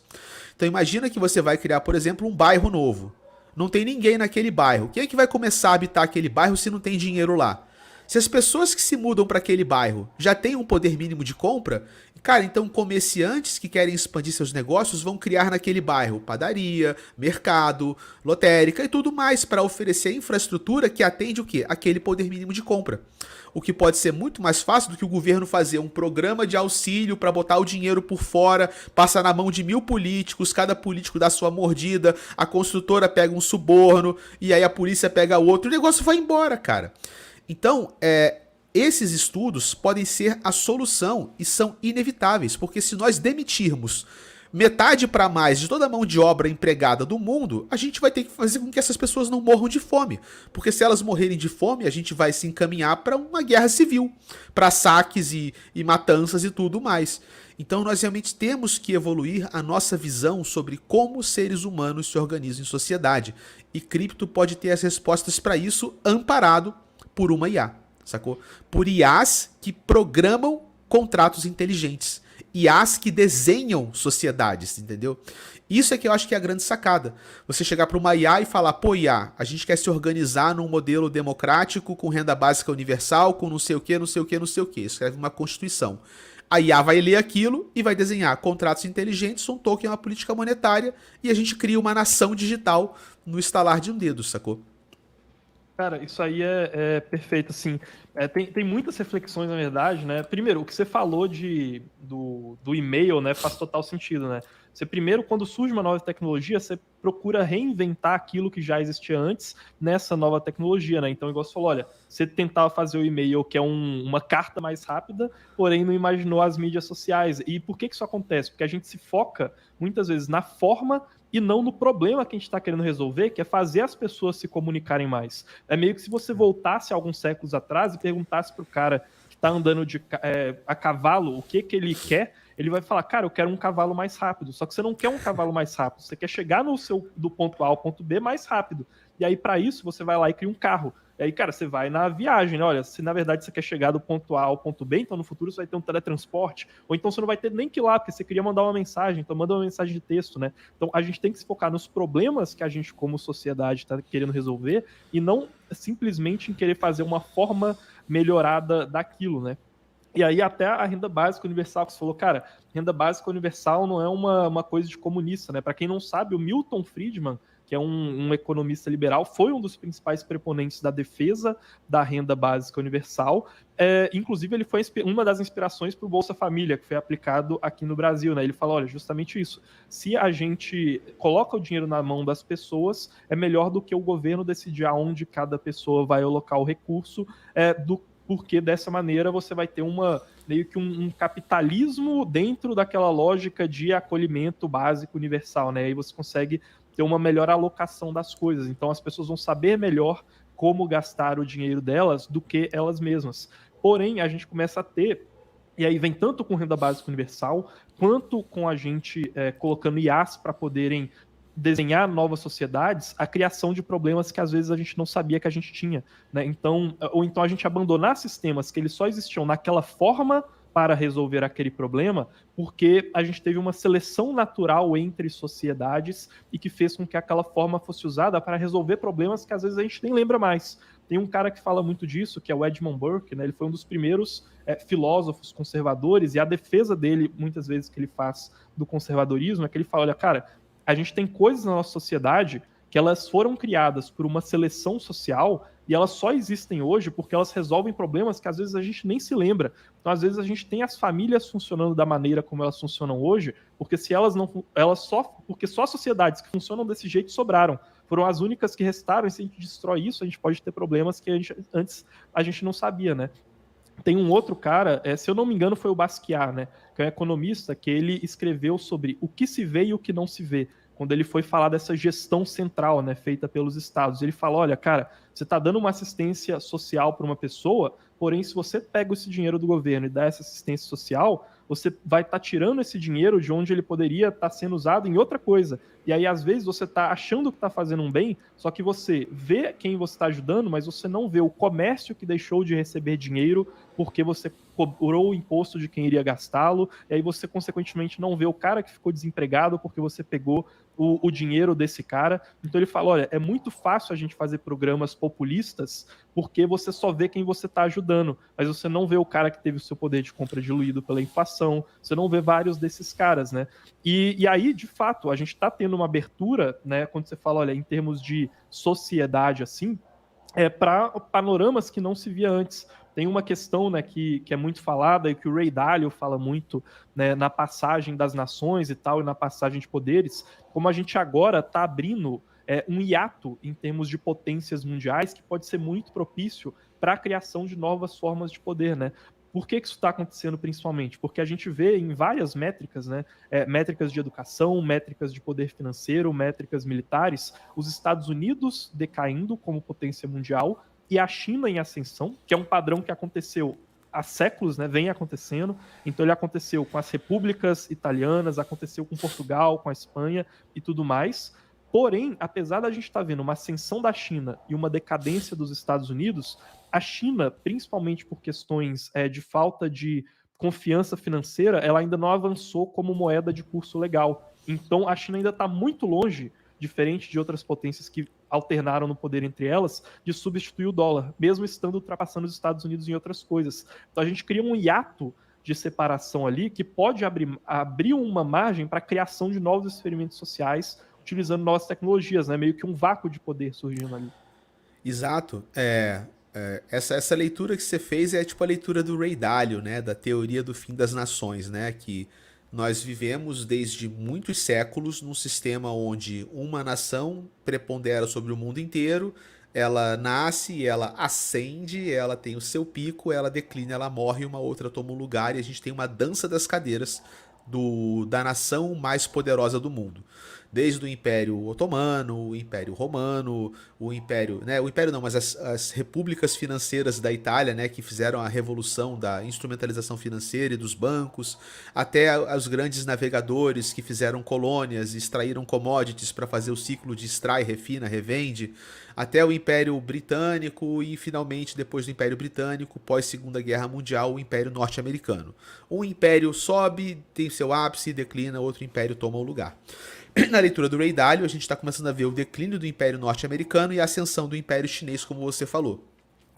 Então imagina que você vai criar, por exemplo, um bairro novo. Não tem ninguém naquele bairro. Quem é que vai começar a habitar aquele bairro se não tem dinheiro lá? Se as pessoas que se mudam para aquele bairro já têm um poder mínimo de compra, cara, então comerciantes que querem expandir seus negócios vão criar naquele bairro padaria, mercado, lotérica e tudo mais para oferecer infraestrutura que atende o quê? Aquele poder mínimo de compra. O que pode ser muito mais fácil do que o governo fazer um programa de auxílio para botar o dinheiro por fora, passar na mão de 1000 políticos, cada político dá sua mordida, a construtora pega um suborno e aí a polícia pega outro, o negócio vai embora, cara. Então, esses estudos podem ser a solução e são inevitáveis, porque se nós demitirmos metade para mais de toda a mão de obra empregada do mundo, a gente vai ter que fazer com que essas pessoas não morram de fome. Porque se elas morrerem de fome, a gente vai se encaminhar para uma guerra civil, para saques e matanças e tudo mais. Então nós realmente temos que evoluir a nossa visão sobre como os seres humanos se organizam em sociedade. E cripto pode ter as respostas para isso amparado por uma IA, sacou? Por IAs que programam contratos inteligentes. IAs que desenham sociedades, entendeu? Isso é que eu acho que é a grande sacada. Você chegar para uma IA e falar, pô, IA, a gente quer se organizar num modelo democrático, com renda básica universal, com não sei o que, não sei o que, não sei o que. Escreve uma constituição. A IA vai ler aquilo e vai desenhar contratos inteligentes, um token, uma política monetária, e a gente cria uma nação digital no estalar de um dedo, sacou? Cara, isso aí é perfeito, assim. Tem muitas reflexões, na verdade, né? Primeiro, o que você falou do e-mail, né, faz total sentido, né? Você primeiro, quando surge uma nova tecnologia, você procura reinventar aquilo que já existia antes nessa nova tecnologia, né? Então, igual você falou, olha, você tentava fazer o e-mail, que é uma carta mais rápida, porém não imaginou as mídias sociais. E por que isso acontece? Porque a gente se foca, muitas vezes, na forma e não no problema que a gente está querendo resolver, que é fazer as pessoas se comunicarem mais. É meio que se você voltasse alguns séculos atrás e perguntasse para o cara que está andando a cavalo o que ele quer, ele vai falar, cara, eu quero um cavalo mais rápido. Só que você não quer um cavalo mais rápido, você quer chegar do ponto A ao ponto B mais rápido. E aí, para isso, você vai lá e cria um carro. E aí, cara, você vai na viagem, né? Olha, se na verdade você quer chegar do ponto A ao ponto B, então no futuro você vai ter um teletransporte, ou então você não vai ter nem que ir lá, porque você queria mandar uma mensagem, então manda uma mensagem de texto, né? Então a gente tem que se focar nos problemas que a gente, como sociedade, está querendo resolver, e não simplesmente em querer fazer uma forma melhorada daquilo, né? E aí até a renda básica universal, que você falou, cara, renda básica universal não é uma coisa de comunista, né? Para quem não sabe, o Milton Friedman, que é um economista liberal, foi um dos principais preponentes da defesa da renda básica universal. Inclusive, ele foi uma das inspirações para o Bolsa Família, que foi aplicado aqui no Brasil, né? Ele fala, olha, justamente isso. Se a gente coloca o dinheiro na mão das pessoas, é melhor do que o governo decidir aonde cada pessoa vai alocar o recurso, porque dessa maneira você vai ter meio que um capitalismo dentro daquela lógica de acolhimento básico universal, né? Aí você consegue ter uma melhor alocação das coisas. Então as pessoas vão saber melhor como gastar o dinheiro delas do que elas mesmas. Porém, a gente começa a ter, e aí vem tanto com renda básica universal, quanto com a gente colocando IAs para poderem desenhar novas sociedades, a criação de problemas que às vezes a gente não sabia que a gente tinha, né? Então, ou então a gente abandonar sistemas que eles só existiam naquela forma para resolver aquele problema, porque a gente teve uma seleção natural entre sociedades e que fez com que aquela forma fosse usada para resolver problemas que às vezes a gente nem lembra mais. Tem um cara que fala muito disso, que é o Edmund Burke, né? Ele foi um dos primeiros filósofos conservadores, e a defesa dele, muitas vezes, que ele faz do conservadorismo, é que ele fala, olha, cara, a gente tem coisas na nossa sociedade que elas foram criadas por uma seleção social e elas só existem hoje porque elas resolvem problemas que às vezes a gente nem se lembra. Então, às vezes a gente tem as famílias funcionando da maneira como elas funcionam hoje, porque se elas não, porque só sociedades que funcionam desse jeito sobraram. Foram as únicas que restaram, e se a gente destrói isso, a gente pode ter problemas que antes a gente não sabia, né? Tem um outro cara, se eu não me engano, foi o Basquiat, né? Que é um economista, que ele escreveu sobre o que se vê e o que não se vê, quando ele foi falar dessa gestão central, né, feita pelos estados. Ele fala, olha, cara, você está dando uma assistência social para uma pessoa, porém, se você pega esse dinheiro do governo e dá essa assistência social, você vai estar tirando esse dinheiro de onde ele poderia estar sendo usado em outra coisa. E aí, às vezes, você está achando que está fazendo um bem, só que você vê quem você está ajudando, mas você não vê o comércio que deixou de receber dinheiro porque você cobrou o imposto de quem iria gastá-lo, e aí você, consequentemente, não vê o cara que ficou desempregado porque você pegou o dinheiro desse cara. Então ele fala, olha, é muito fácil a gente fazer programas populistas porque você só vê quem você está ajudando, mas você não vê o cara que teve o seu poder de compra diluído pela inflação, você não vê vários desses caras, né? E aí, de fato, a gente está tendo uma abertura, né, quando você fala, olha, em termos de sociedade, assim, para panoramas que não se via antes. Tem uma questão, né, que é muito falada e que o Ray Dalio fala muito, né, na passagem das nações e tal, e na passagem de poderes, como a gente agora está abrindo um hiato em termos de potências mundiais que pode ser muito propício para a criação de novas formas de poder, né? Por que isso está acontecendo principalmente? Porque a gente vê em várias métricas, né, métricas de educação, métricas de poder financeiro, métricas militares, os Estados Unidos decaindo como potência mundial e a China em ascensão, que é um padrão que aconteceu há séculos, né, vem acontecendo. Então ele aconteceu com as repúblicas italianas, aconteceu com Portugal, com a Espanha e tudo mais. Porém, apesar da gente estar vendo uma ascensão da China e uma decadência dos Estados Unidos, a China, principalmente por questões de falta de confiança financeira, ela ainda não avançou como moeda de curso legal. Então, a China ainda está muito longe, diferente de outras potências que alternaram no poder entre elas, de substituir o dólar, mesmo estando ultrapassando os Estados Unidos em outras coisas. Então, a gente cria um hiato de separação ali que pode abrir uma margem para a criação de novos experimentos sociais utilizando novas tecnologias, né? Meio que um vácuo de poder surgindo ali. Exato. Essa leitura que você fez é tipo a leitura do Ray Dalio, né? Da teoria do fim das nações, né? Que nós vivemos desde muitos séculos num sistema onde uma nação prepondera sobre o mundo inteiro, ela nasce, ela ascende, ela tem o seu pico, ela declina, ela morre, uma outra toma o lugar e a gente tem uma dança das cadeiras da nação mais poderosa do mundo. Desde o Império Otomano, o Império Romano, o Império, né, o Império não, mas as repúblicas financeiras da Itália, né, que fizeram a revolução da instrumentalização financeira e dos bancos, até os grandes navegadores que fizeram colônias e extraíram commodities para fazer o ciclo de extrai, refina, revende, até o Império Britânico e finalmente depois do Império Britânico, pós Segunda Guerra Mundial, o Império Norte-Americano. Um império sobe, tem seu ápice, declina, outro império toma o lugar. Na leitura do Ray Dalio, a gente está começando a ver o declínio do Império Norte-Americano e a ascensão do Império Chinês, como você falou.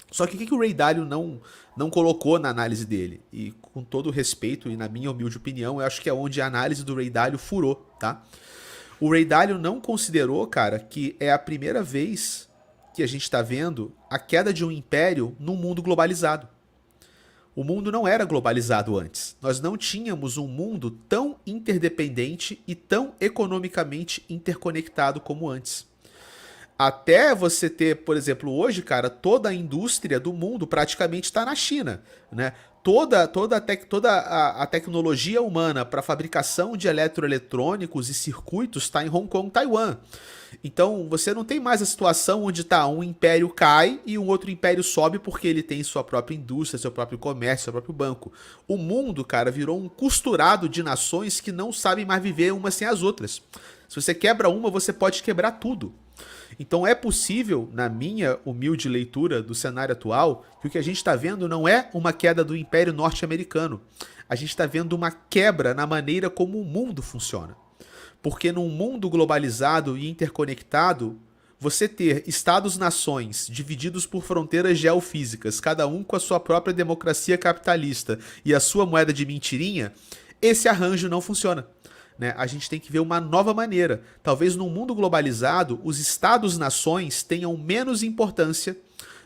Só que o que o Ray Dalio não colocou na análise dele? E com todo respeito, e na minha humilde opinião, eu acho que é onde a análise do Ray Dalio furou, tá? O Ray Dalio não considerou, cara, que é a primeira vez que a gente está vendo a queda de um império num mundo globalizado. O mundo não era globalizado antes. Nós não tínhamos um mundo tão interdependente e tão economicamente interconectado como antes. Até você ter, por exemplo, hoje, cara, toda a indústria do mundo praticamente está na China, né? Toda a tecnologia humana para fabricação de eletroeletrônicos e circuitos está em Hong Kong, Taiwan. Então você não tem mais a situação onde um império cai e um outro império sobe porque ele tem sua própria indústria, seu próprio comércio, seu próprio banco. O mundo, cara, virou um costurado de nações que não sabem mais viver umas sem as outras. Se você quebra uma, você pode quebrar tudo. Então é possível, na minha humilde leitura do cenário atual, que o que a gente está vendo não é uma queda do Império Norte-Americano. A gente está vendo uma quebra na maneira como o mundo funciona. Porque num mundo globalizado e interconectado, você ter estados-nações divididos por fronteiras geofísicas, cada um com a sua própria democracia capitalista e a sua moeda de mentirinha, esse arranjo não funciona. Né? A gente tem que ver uma nova maneira. Talvez num mundo globalizado, os estados-nações tenham menos importância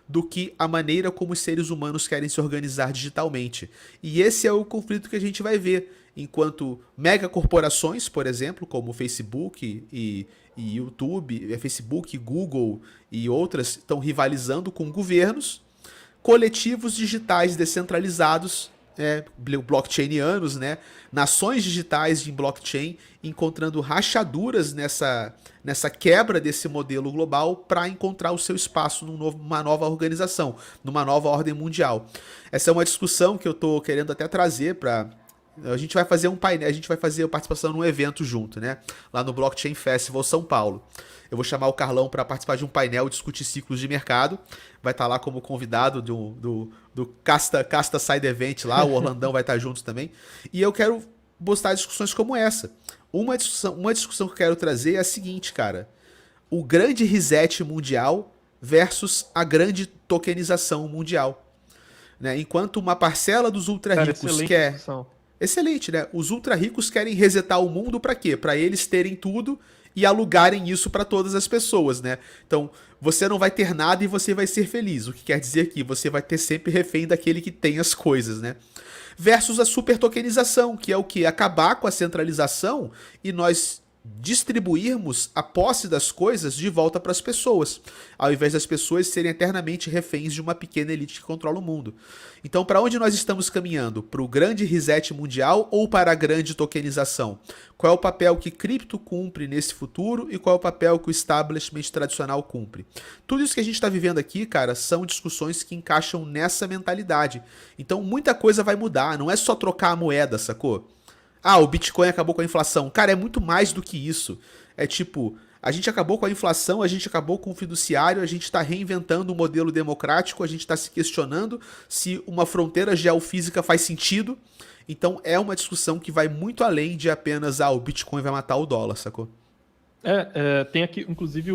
do que a maneira como os seres humanos querem se organizar digitalmente. E esse é o conflito que a gente vai ver. Enquanto megacorporações, por exemplo, como Facebook e YouTube, Facebook, Google e outras estão rivalizando com governos, coletivos digitais descentralizados, blockchainianos, né? Nações digitais de blockchain encontrando rachaduras nessa quebra desse modelo global para encontrar o seu espaço numa nova organização, numa nova ordem mundial. Essa é uma discussão que eu estou querendo até trazer para... A gente vai fazer um painel, a gente vai fazer a participação num evento junto, né? Lá no Blockchain Festival São Paulo. Eu vou chamar o Carlão para participar de um painel, discutir ciclos de mercado. Vai estar lá como convidado do Casta Side Event lá, o Orlandão vai estar junto também. E eu quero mostrar discussões como essa. Uma discussão que eu quero trazer é a seguinte, cara. O grande reset mundial versus a grande tokenização mundial. Né? Enquanto uma parcela dos ultra-ricos quer... Discussão. Excelente, né? Os ultra-ricos querem resetar o mundo para quê? Para eles terem tudo e alugarem isso para todas as pessoas, né? Então, você não vai ter nada e você vai ser feliz. O que quer dizer que você vai ter sempre refém daquele que tem as coisas, né? Versus a super tokenização, que é o que? Acabar com a centralização e nós distribuirmos a posse das coisas de volta para as pessoas, ao invés das pessoas serem eternamente reféns de uma pequena elite que controla o mundo. Então, para onde nós estamos caminhando? Para o grande reset mundial ou para a grande tokenização? Qual é o papel que cripto cumpre nesse futuro e qual é o papel que o establishment tradicional cumpre? Tudo isso que a gente está vivendo aqui, cara, são discussões que encaixam nessa mentalidade. Então, muita coisa vai mudar, não é só trocar a moeda, sacou? Ah, o Bitcoin acabou com a inflação. Cara, é muito mais do que isso. É tipo, a gente acabou com a inflação, a gente acabou com o fiduciário, a gente está reinventando um modelo democrático, a gente está se questionando se uma fronteira geofísica faz sentido. Então é uma discussão que vai muito além de apenas, o Bitcoin vai matar o dólar, sacou? Tem aqui, inclusive,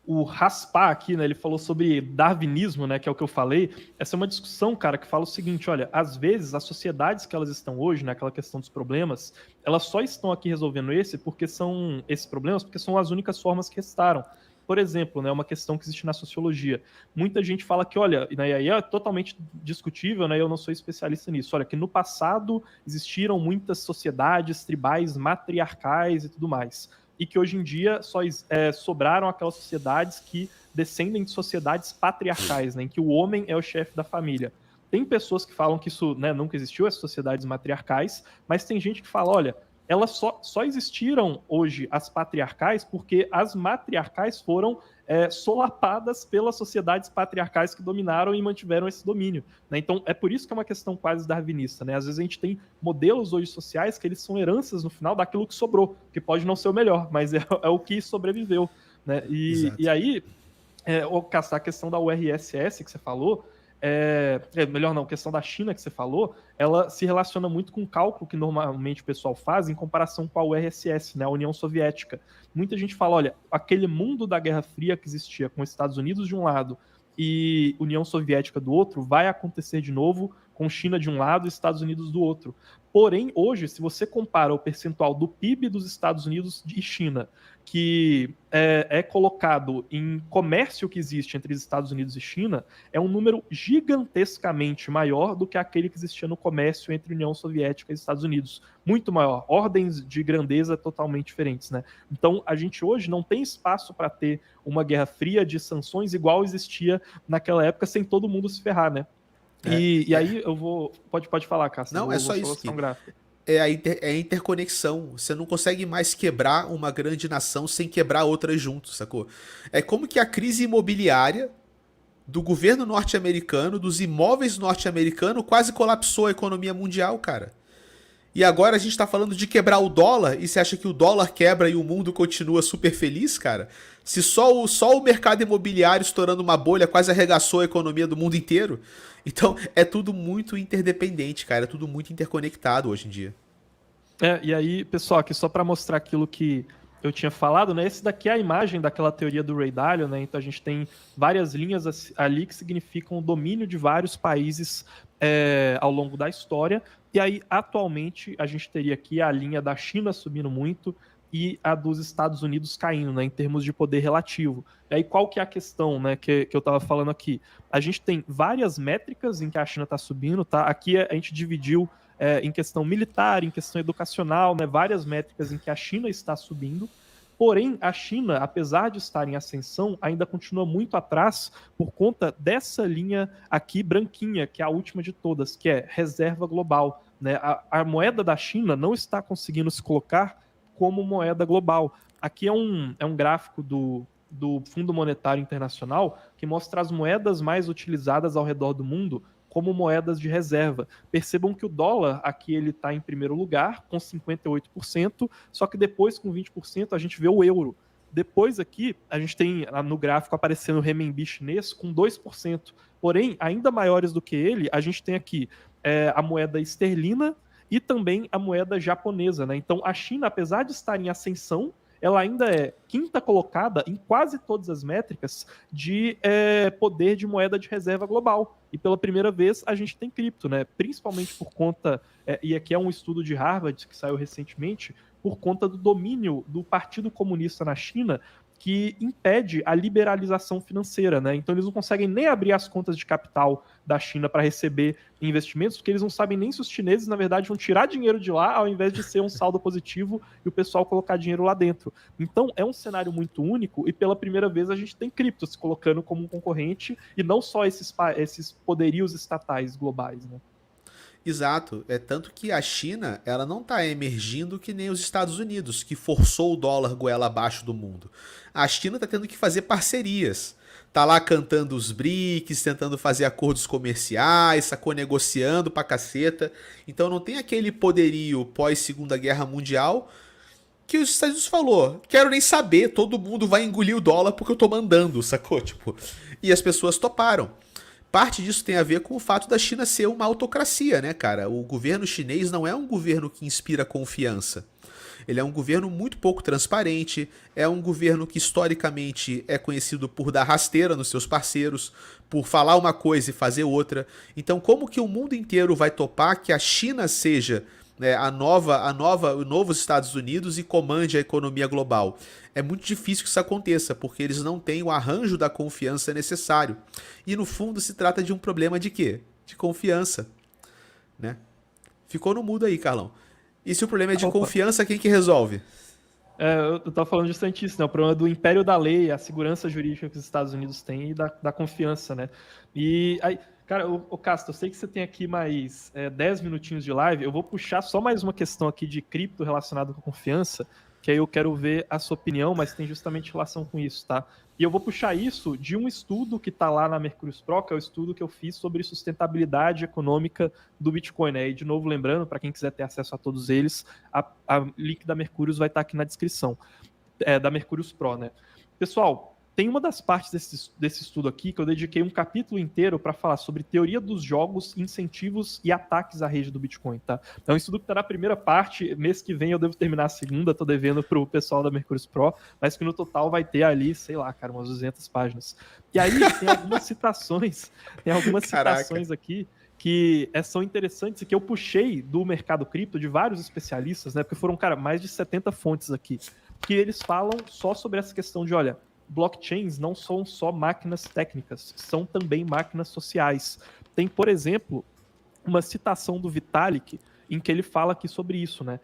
o Raspar aqui, né? Ele falou sobre darwinismo, né? Que é o que eu falei. Essa é uma discussão, cara, que fala o seguinte: olha, às vezes as sociedades que elas estão hoje, naquela questão dos problemas, elas só estão aqui resolvendo esses problemas porque são as únicas formas que restaram. Por exemplo, né, uma questão que existe na sociologia. Muita gente fala que, olha, né, e aí é totalmente discutível, né? Eu não sou especialista nisso. Olha, que no passado existiram muitas sociedades tribais matriarcais e tudo mais, e que hoje em dia só sobraram aquelas sociedades que descendem de sociedades patriarcais, né, em que o homem é o chefe da família. Tem pessoas que falam que isso, né, nunca existiu, as sociedades matriarcais, mas tem gente que fala, olha, elas só existiram hoje, as patriarcais, porque as matriarcais foram solapadas pelas sociedades patriarcais que dominaram e mantiveram esse domínio, né? Então, é por isso que é uma questão quase darwinista, né? Às vezes a gente tem modelos hoje sociais que eles são heranças, no final, daquilo que sobrou, que pode não ser o melhor, mas é o que sobreviveu, né? E Exato. aí, a questão da URSS que você falou, melhor não, a questão da China que você falou, ela se relaciona muito com o cálculo que normalmente o pessoal faz em comparação com a URSS, né, a União Soviética. Muita gente fala, olha, aquele mundo da Guerra Fria que existia com os Estados Unidos de um lado e União Soviética do outro, vai acontecer de novo com China de um lado e Estados Unidos do outro. Porém, hoje, se você compara o percentual do PIB dos Estados Unidos e China, que é colocado em comércio que existe entre os Estados Unidos e China, é um número gigantescamente maior do que aquele que existia no comércio entre União Soviética e Estados Unidos. Muito maior, ordens de grandeza totalmente diferentes, né? Então, a gente hoje não tem espaço para ter uma guerra fria de sanções igual existia naquela época, sem todo mundo se ferrar, né? É, E é, aí eu vou. Pode falar, Cássio, eu não, é vou só só isso lançar aqui. um gráfico. É a interconexão. Você não consegue mais quebrar uma grande nação sem quebrar outras junto, sacou? É como que a crise imobiliária do governo norte-americano, dos imóveis norte-americanos, quase colapsou a economia mundial, cara. E agora a gente tá falando de quebrar o dólar, e você acha que o dólar quebra e o mundo continua super feliz, cara? Se só o mercado imobiliário estourando uma bolha quase arregaçou a economia do mundo inteiro. Então é tudo muito interdependente, cara. É tudo muito interconectado hoje em dia. E aí, pessoal, aqui só para mostrar aquilo que eu tinha falado, né? Esse daqui é a imagem daquela teoria do Ray Dalio, né? Então a gente tem várias linhas ali que significam o domínio de vários países ao longo da história. E aí, atualmente, a gente teria aqui a linha da China subindo muito e a dos Estados Unidos caindo, né? Em termos de poder relativo. E aí, qual que é a questão, né? Que eu estava falando aqui? A gente tem várias métricas em que a China está subindo, tá? Aqui a gente dividiu em questão militar, em questão educacional, né, várias métricas em que a China está subindo. Porém, a China, apesar de estar em ascensão, ainda continua muito atrás por conta dessa linha aqui branquinha, que é a última de todas, que é reserva global, né? A moeda da China não está conseguindo se colocar como moeda global. Aqui é um gráfico do Fundo Monetário Internacional que mostra as moedas mais utilizadas ao redor do mundo como moedas de reserva. Percebam que o dólar aqui ele está em primeiro lugar, com 58%, só que depois, com 20%, a gente vê o euro. Depois aqui, a gente tem no gráfico aparecendo o renminbi chinês com 2%. Porém, ainda maiores do que ele, a gente tem aqui a moeda esterlina e também a moeda japonesa, né? Então, a China, apesar de estar em ascensão, ela ainda é quinta colocada em quase todas as métricas de poder de moeda de reserva global. E pela primeira vez a gente tem cripto, né? Principalmente por conta, e aqui é um estudo de Harvard que saiu recentemente, por conta do domínio do Partido Comunista na China, que impede a liberalização financeira, né? Então eles não conseguem nem abrir as contas de capital da China para receber investimentos, porque eles não sabem nem se os chineses, na verdade, vão tirar dinheiro de lá, ao invés de ser um saldo positivo e o pessoal colocar dinheiro lá dentro. Então é um cenário muito único e pela primeira vez a gente tem cripto se colocando como um concorrente e não só esses poderios estatais globais, né? Exato. É tanto que a China, ela não está emergindo que nem os Estados Unidos, que forçou o dólar goela abaixo do mundo. A China está tendo que fazer parcerias. Tá lá cantando os BRICS, tentando fazer acordos comerciais, sacou, negociando pra caceta. Então não tem aquele poderio pós Segunda Guerra Mundial que os Estados Unidos falou, quero nem saber, todo mundo vai engolir o dólar porque eu tô mandando, sacou? Tipo, e as pessoas toparam. Parte disso tem a ver com o fato da China ser uma autocracia, né, cara? O governo chinês não é um governo que inspira confiança. Ele é um governo muito pouco transparente, é um governo que historicamente é conhecido por dar rasteira nos seus parceiros, por falar uma coisa e fazer outra. Então, como que o mundo inteiro vai topar que a China seja, né, o novo Estados Unidos e comande a economia global? É muito difícil que isso aconteça, porque eles não têm o arranjo da confiança necessário. E no fundo se trata de um problema de quê? De confiança, né? Ficou no mudo aí, Carlão. E se o problema é de Opa. confiança, quem que resolve? Eu tava falando justamente isso, né? O problema do império da lei, a segurança jurídica que os Estados Unidos têm e da confiança, né? E aí, cara, o Castro, eu sei que você tem aqui mais 10 minutinhos de live, eu vou puxar só mais uma questão aqui de cripto relacionada com confiança, que aí eu quero ver a sua opinião, mas tem justamente relação com isso, tá? E eu vou puxar isso de um estudo que tá lá na Mercúrios Pro, que é o estudo que eu fiz sobre sustentabilidade econômica do Bitcoin, né? E de novo, lembrando, para quem quiser ter acesso a todos eles, a link da Mercúrios vai estar aqui na descrição, da Mercúrios Pro, né? Pessoal, tem uma das partes desse estudo aqui que eu dediquei um capítulo inteiro para falar sobre teoria dos jogos, incentivos e ataques à rede do Bitcoin, tá? É um estudo que está na primeira parte, mês que vem eu devo terminar a segunda, tô devendo pro pessoal da Mercúrios Pro, mas que no total vai ter ali, sei lá, cara, umas 200 páginas. E aí tem algumas Caraca. citações aqui que são interessantes e que eu puxei do mercado cripto de vários especialistas, né? Porque foram, cara, mais de 70 fontes aqui, que eles falam só sobre essa questão de, olha, blockchains não são só máquinas técnicas, são também máquinas sociais. Tem, por exemplo, uma citação do Vitalik em que ele fala aqui sobre isso, né?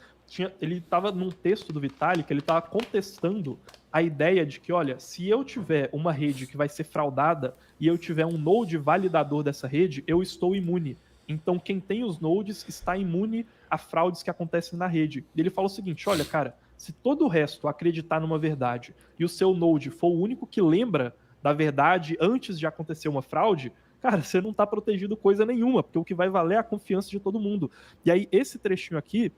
Ele estava num texto do Vitalik, ele estava contestando a ideia de que, olha, se eu tiver uma rede que vai ser fraudada e eu tiver um node validador dessa rede, eu estou imune. Então, quem tem os nodes está imune a fraudes que acontecem na rede. E ele fala o seguinte, olha, cara, se todo o resto acreditar numa verdade e o seu node for o único que lembra da verdade antes de acontecer uma fraude, cara, você não está protegido coisa nenhuma, porque o que vai valer é a confiança de todo mundo. E aí, esse trechinho aqui,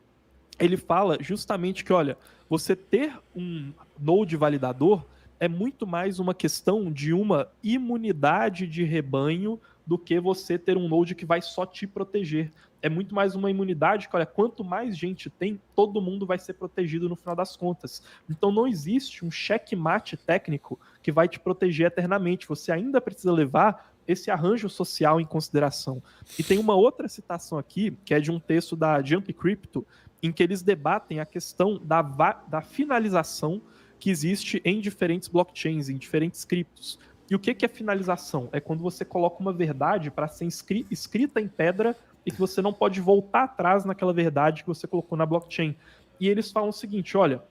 ele fala justamente que, olha, você ter um node validador é muito mais uma questão de uma imunidade de rebanho do que você ter um node que vai só te proteger. É muito mais uma imunidade que, olha, quanto mais gente tem, todo mundo vai ser protegido no final das contas. Então não existe um checkmate técnico que vai te proteger eternamente. Você ainda precisa levar esse arranjo social em consideração. E tem uma outra citação aqui, que é de um texto da Jump Crypto, em que eles debatem a questão da finalização que existe em diferentes blockchains, em diferentes criptos. E o que é finalização? É quando você coloca uma verdade para ser escrita em pedra e que você não pode voltar atrás naquela verdade que você colocou na blockchain. E eles falam o seguinte, olha,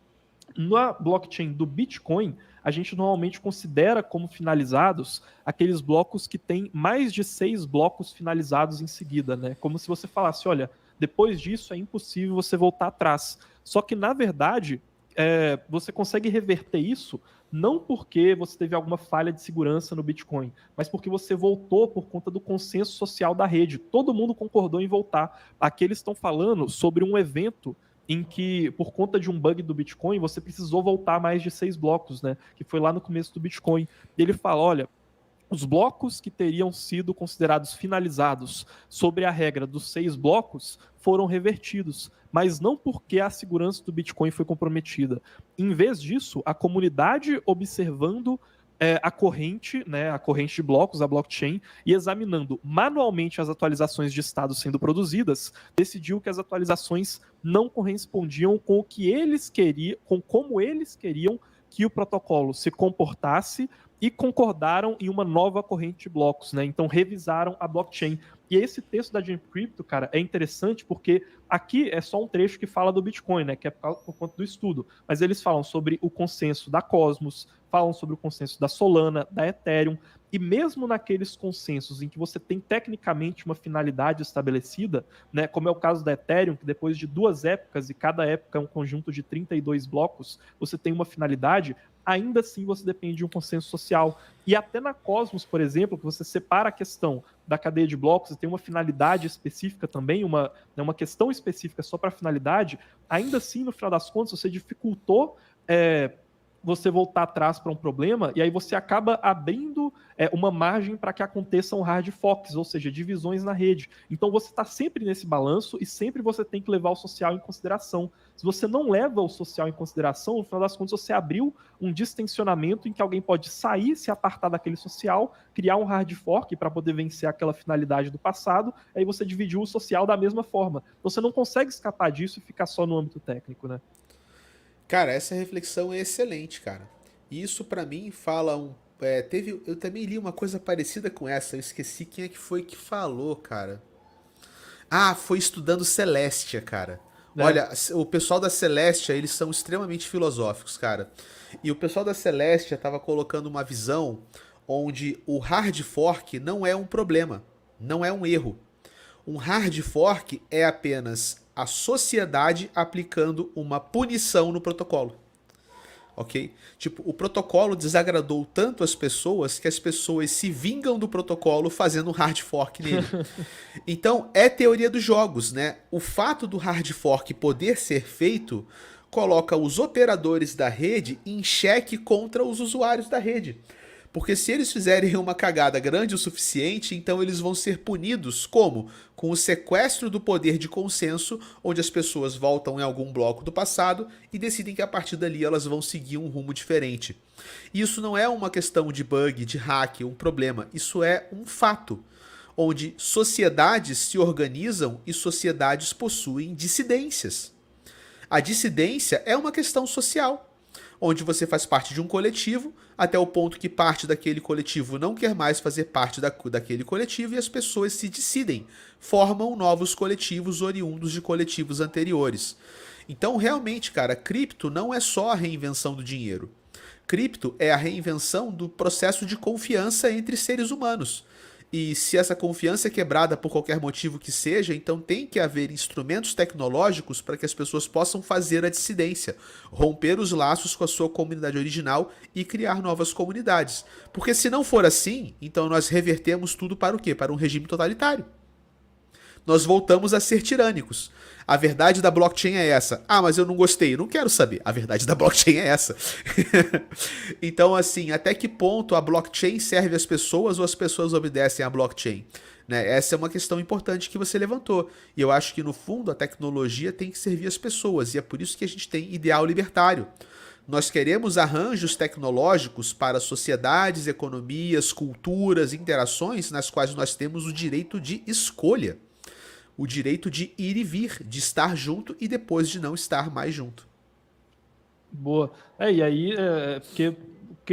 na blockchain do Bitcoin, a gente normalmente considera como finalizados aqueles blocos que têm mais de 6 blocos finalizados em seguida, né? Como se você falasse, olha, depois disso é impossível você voltar atrás. Só que, na verdade, você consegue reverter isso não porque você teve alguma falha de segurança no Bitcoin, mas porque você voltou por conta do consenso social da rede. Todo mundo concordou em voltar. Aqui eles estão falando sobre um evento em que, por conta de um bug do Bitcoin, você precisou voltar mais de 6 blocos, né? Que foi lá no começo do Bitcoin. E ele fala, olha, os blocos que teriam sido considerados finalizados sobre a regra dos 6 blocos foram revertidos, mas não porque a segurança do Bitcoin foi comprometida. Em vez disso, a comunidade observando a corrente, né, a corrente de blocos, a blockchain, e examinando manualmente as atualizações de estado sendo produzidas, decidiu que as atualizações não correspondiam com o que eles queriam, com como eles queriam que o protocolo se comportasse e concordaram em uma nova corrente de blocos, né? Então revisaram a blockchain. E esse texto da Jump Crypto, cara, é interessante porque aqui é só um trecho que fala do Bitcoin, né? Que é por conta do estudo. Mas eles falam sobre o consenso da Cosmos, falam sobre o consenso da Solana, da Ethereum, e mesmo naqueles consensos em que você tem tecnicamente uma finalidade estabelecida, né, como é o caso da Ethereum, que depois de 2 épocas, e cada época é um conjunto de 32 blocos, você tem uma finalidade, ainda assim você depende de um consenso social. E até na Cosmos, por exemplo, que você separa a questão da cadeia de blocos e tem uma finalidade específica também, uma questão específica só para finalidade, ainda assim, no final das contas, você dificultou você voltar atrás para um problema, e aí você acaba abrindo uma margem para que aconteçam hard forks, ou seja, divisões na rede. Então você está sempre nesse balanço e sempre você tem que levar o social em consideração. Se você não leva o social em consideração, no final das contas você abriu um distensionamento em que alguém pode sair, se apartar daquele social, criar um hard fork para poder vencer aquela finalidade do passado, aí você dividiu o social da mesma forma. Você não consegue escapar disso e ficar só no âmbito técnico, né? Cara, essa reflexão é excelente, cara. E isso pra mim fala eu também li uma coisa parecida com essa, eu esqueci quem é que foi que falou, cara. Ah, foi estudando Celestia, cara. Né? Olha, o pessoal da Celestia, eles são extremamente filosóficos, cara. E o pessoal da Celestia tava colocando uma visão onde o hard fork não é um problema, não é um erro. Um hard fork é apenas a sociedade aplicando uma punição no protocolo. Ok? Tipo, o protocolo desagradou tanto as pessoas que as pessoas se vingam do protocolo fazendo um hard fork nele. Então, é teoria dos jogos, né? O fato do hard fork poder ser feito coloca os operadores da rede em xeque contra os usuários da rede. Porque se eles fizerem uma cagada grande o suficiente, então eles vão ser punidos como? Com o sequestro do poder de consenso, onde as pessoas voltam em algum bloco do passado e decidem que a partir dali elas vão seguir um rumo diferente. E isso não é uma questão de bug, de hack, um problema. Isso é um fato, onde sociedades se organizam e sociedades possuem dissidências. A dissidência é uma questão social, onde você faz parte de um coletivo, até o ponto que parte daquele coletivo não quer mais fazer parte daquele coletivo e as pessoas se decidem, formam novos coletivos oriundos de coletivos anteriores. Então, realmente, cara, cripto não é só a reinvenção do dinheiro. Cripto é a reinvenção do processo de confiança entre seres humanos. E se essa confiança é quebrada por qualquer motivo que seja, então tem que haver instrumentos tecnológicos para que as pessoas possam fazer a dissidência, romper os laços com a sua comunidade original e criar novas comunidades. Porque se não for assim, então nós revertemos tudo para o quê? Para um regime totalitário. Nós voltamos a ser tirânicos. A verdade da blockchain é essa. Ah, mas eu não gostei. Eu não quero saber. A verdade da blockchain é essa. Então, assim, até que ponto a blockchain serve às pessoas ou as pessoas obedecem à blockchain? Né? Essa é uma questão importante que você levantou. E eu acho que, no fundo, a tecnologia tem que servir às pessoas. E é por isso que a gente tem ideal libertário. Nós queremos arranjos tecnológicos para sociedades, economias, culturas, interações nas quais nós temos o direito de escolha. O direito de ir e vir, de estar junto e depois de não estar mais junto. Boa. E aí, porque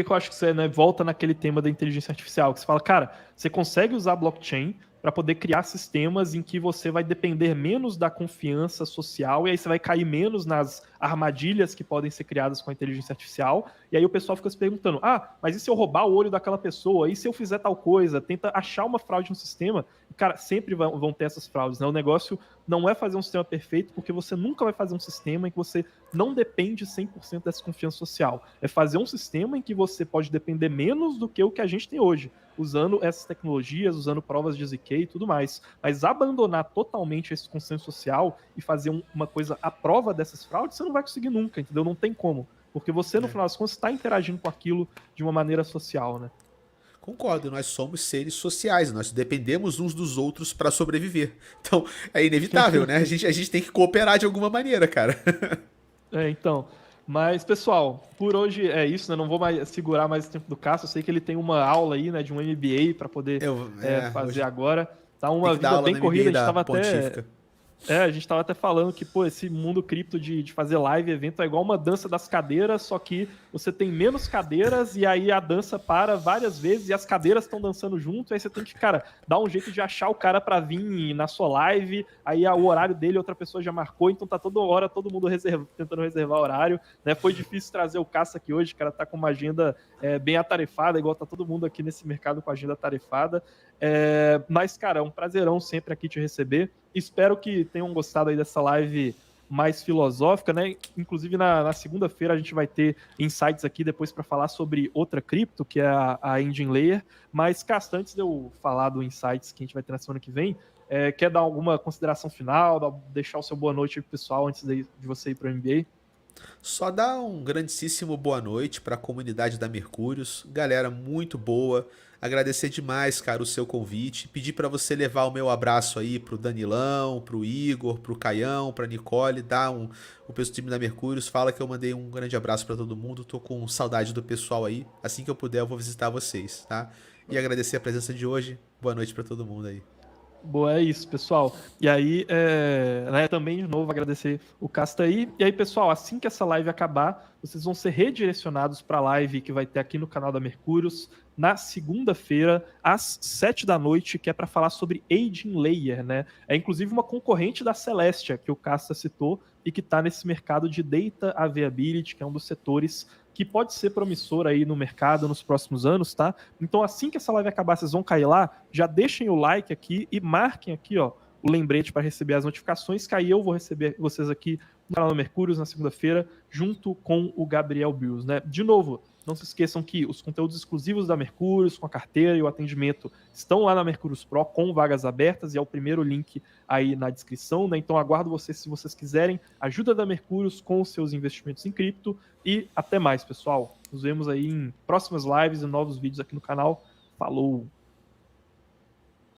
eu acho que você, né, volta naquele tema da inteligência artificial, que você fala, cara, você consegue usar blockchain para poder criar sistemas em que você vai depender menos da confiança social e aí você vai cair menos nas armadilhas que podem ser criadas com a inteligência artificial. E aí o pessoal fica se perguntando, mas e se eu roubar o olho daquela pessoa? E se eu fizer tal coisa? Tenta achar uma fraude no sistema. E, cara, sempre vão ter essas fraudes, né? O negócio não é fazer um sistema perfeito, porque você nunca vai fazer um sistema em que você não depende 100% dessa confiança social. É fazer um sistema em que você pode depender menos do que o que a gente tem hoje, usando essas tecnologias, usando provas de ZK e tudo mais. Mas abandonar totalmente esse consenso social e fazer uma coisa à prova dessas fraudes, você não vai conseguir nunca, entendeu? Não tem como. Porque você, no final das contas, está interagindo com aquilo de uma maneira social, né? Concordo, nós somos seres sociais, nós dependemos uns dos outros para sobreviver. Então, é inevitável, né? A gente tem que cooperar de alguma maneira, cara. Então. Mas, pessoal, por hoje é isso, né? Não vou mais segurar mais o tempo do Cássio. Eu sei que ele tem uma aula aí, né, de um MBA para poder fazer agora. Tá Tem uma que dar vida aula bem na corrida, MBA a gente da tava até. Pontífica. A gente tava até falando que, pô, esse mundo cripto de fazer live, evento, é igual uma dança das cadeiras, só que você tem menos cadeiras e aí a dança para várias vezes e as cadeiras estão dançando junto, aí você tem que, cara, dar um jeito de achar o cara pra vir na sua live, aí o horário dele outra pessoa já marcou, então tá toda hora todo mundo tentando reservar horário, né? Foi difícil trazer o Caça aqui hoje, o cara tá com uma agenda bem atarefada, igual tá todo mundo aqui nesse mercado com a agenda atarefada. Mas, cara, é um prazerão sempre aqui te receber. Espero que tenham gostado aí dessa live mais filosófica, né? Inclusive na segunda-feira a gente vai ter insights aqui depois para falar sobre outra cripto, que é a Engine Layer. Mas, Casta, antes de eu falar do insights que a gente vai ter na semana que vem, quer dar alguma consideração final, deixar o seu boa noite aí pro pessoal antes de você ir para o MBA? Só dá um grandíssimo boa noite para a comunidade da Mercúrios. Galera muito boa. Agradecer demais, cara, o seu convite. Pedir para você levar o meu abraço aí pro Danilão, pro Igor, pro Caião, pra Nicole. O pessoal do time da Mercúrios. Fala que eu mandei um grande abraço para todo mundo. Tô com saudade do pessoal aí. Assim que eu puder, eu vou visitar vocês, tá? E agradecer a presença de hoje. Boa noite para todo mundo aí. Boa, é isso, pessoal. E aí, né, também, de novo, agradecer o Casta aí. E aí, pessoal, assim que essa live acabar, vocês vão ser redirecionados para a live que vai ter aqui no canal da Mercúrios na segunda-feira, às 7 da noite, que é para falar sobre Aging Layer, né? É inclusive uma concorrente da Celestia, que o Casta citou, e que está nesse mercado de Data Availability, que é um dos setores que pode ser promissor aí no mercado nos próximos anos, tá? Então, assim que essa live acabar, vocês vão cair lá, já deixem o like aqui e marquem aqui, ó, o lembrete para receber as notificações, que aí eu vou receber vocês aqui no canal Mercúrios na segunda-feira, junto com o Gabriel Bills, né? De novo, não se esqueçam que os conteúdos exclusivos da Mercúrios, com a carteira e o atendimento, estão lá na Mercúrios Pro com vagas abertas e é o primeiro link aí na descrição, né? Então aguardo vocês se vocês quiserem ajuda da Mercúrios com os seus investimentos em cripto e até mais, pessoal. Nos vemos aí em próximas lives e novos vídeos aqui no canal. Falou!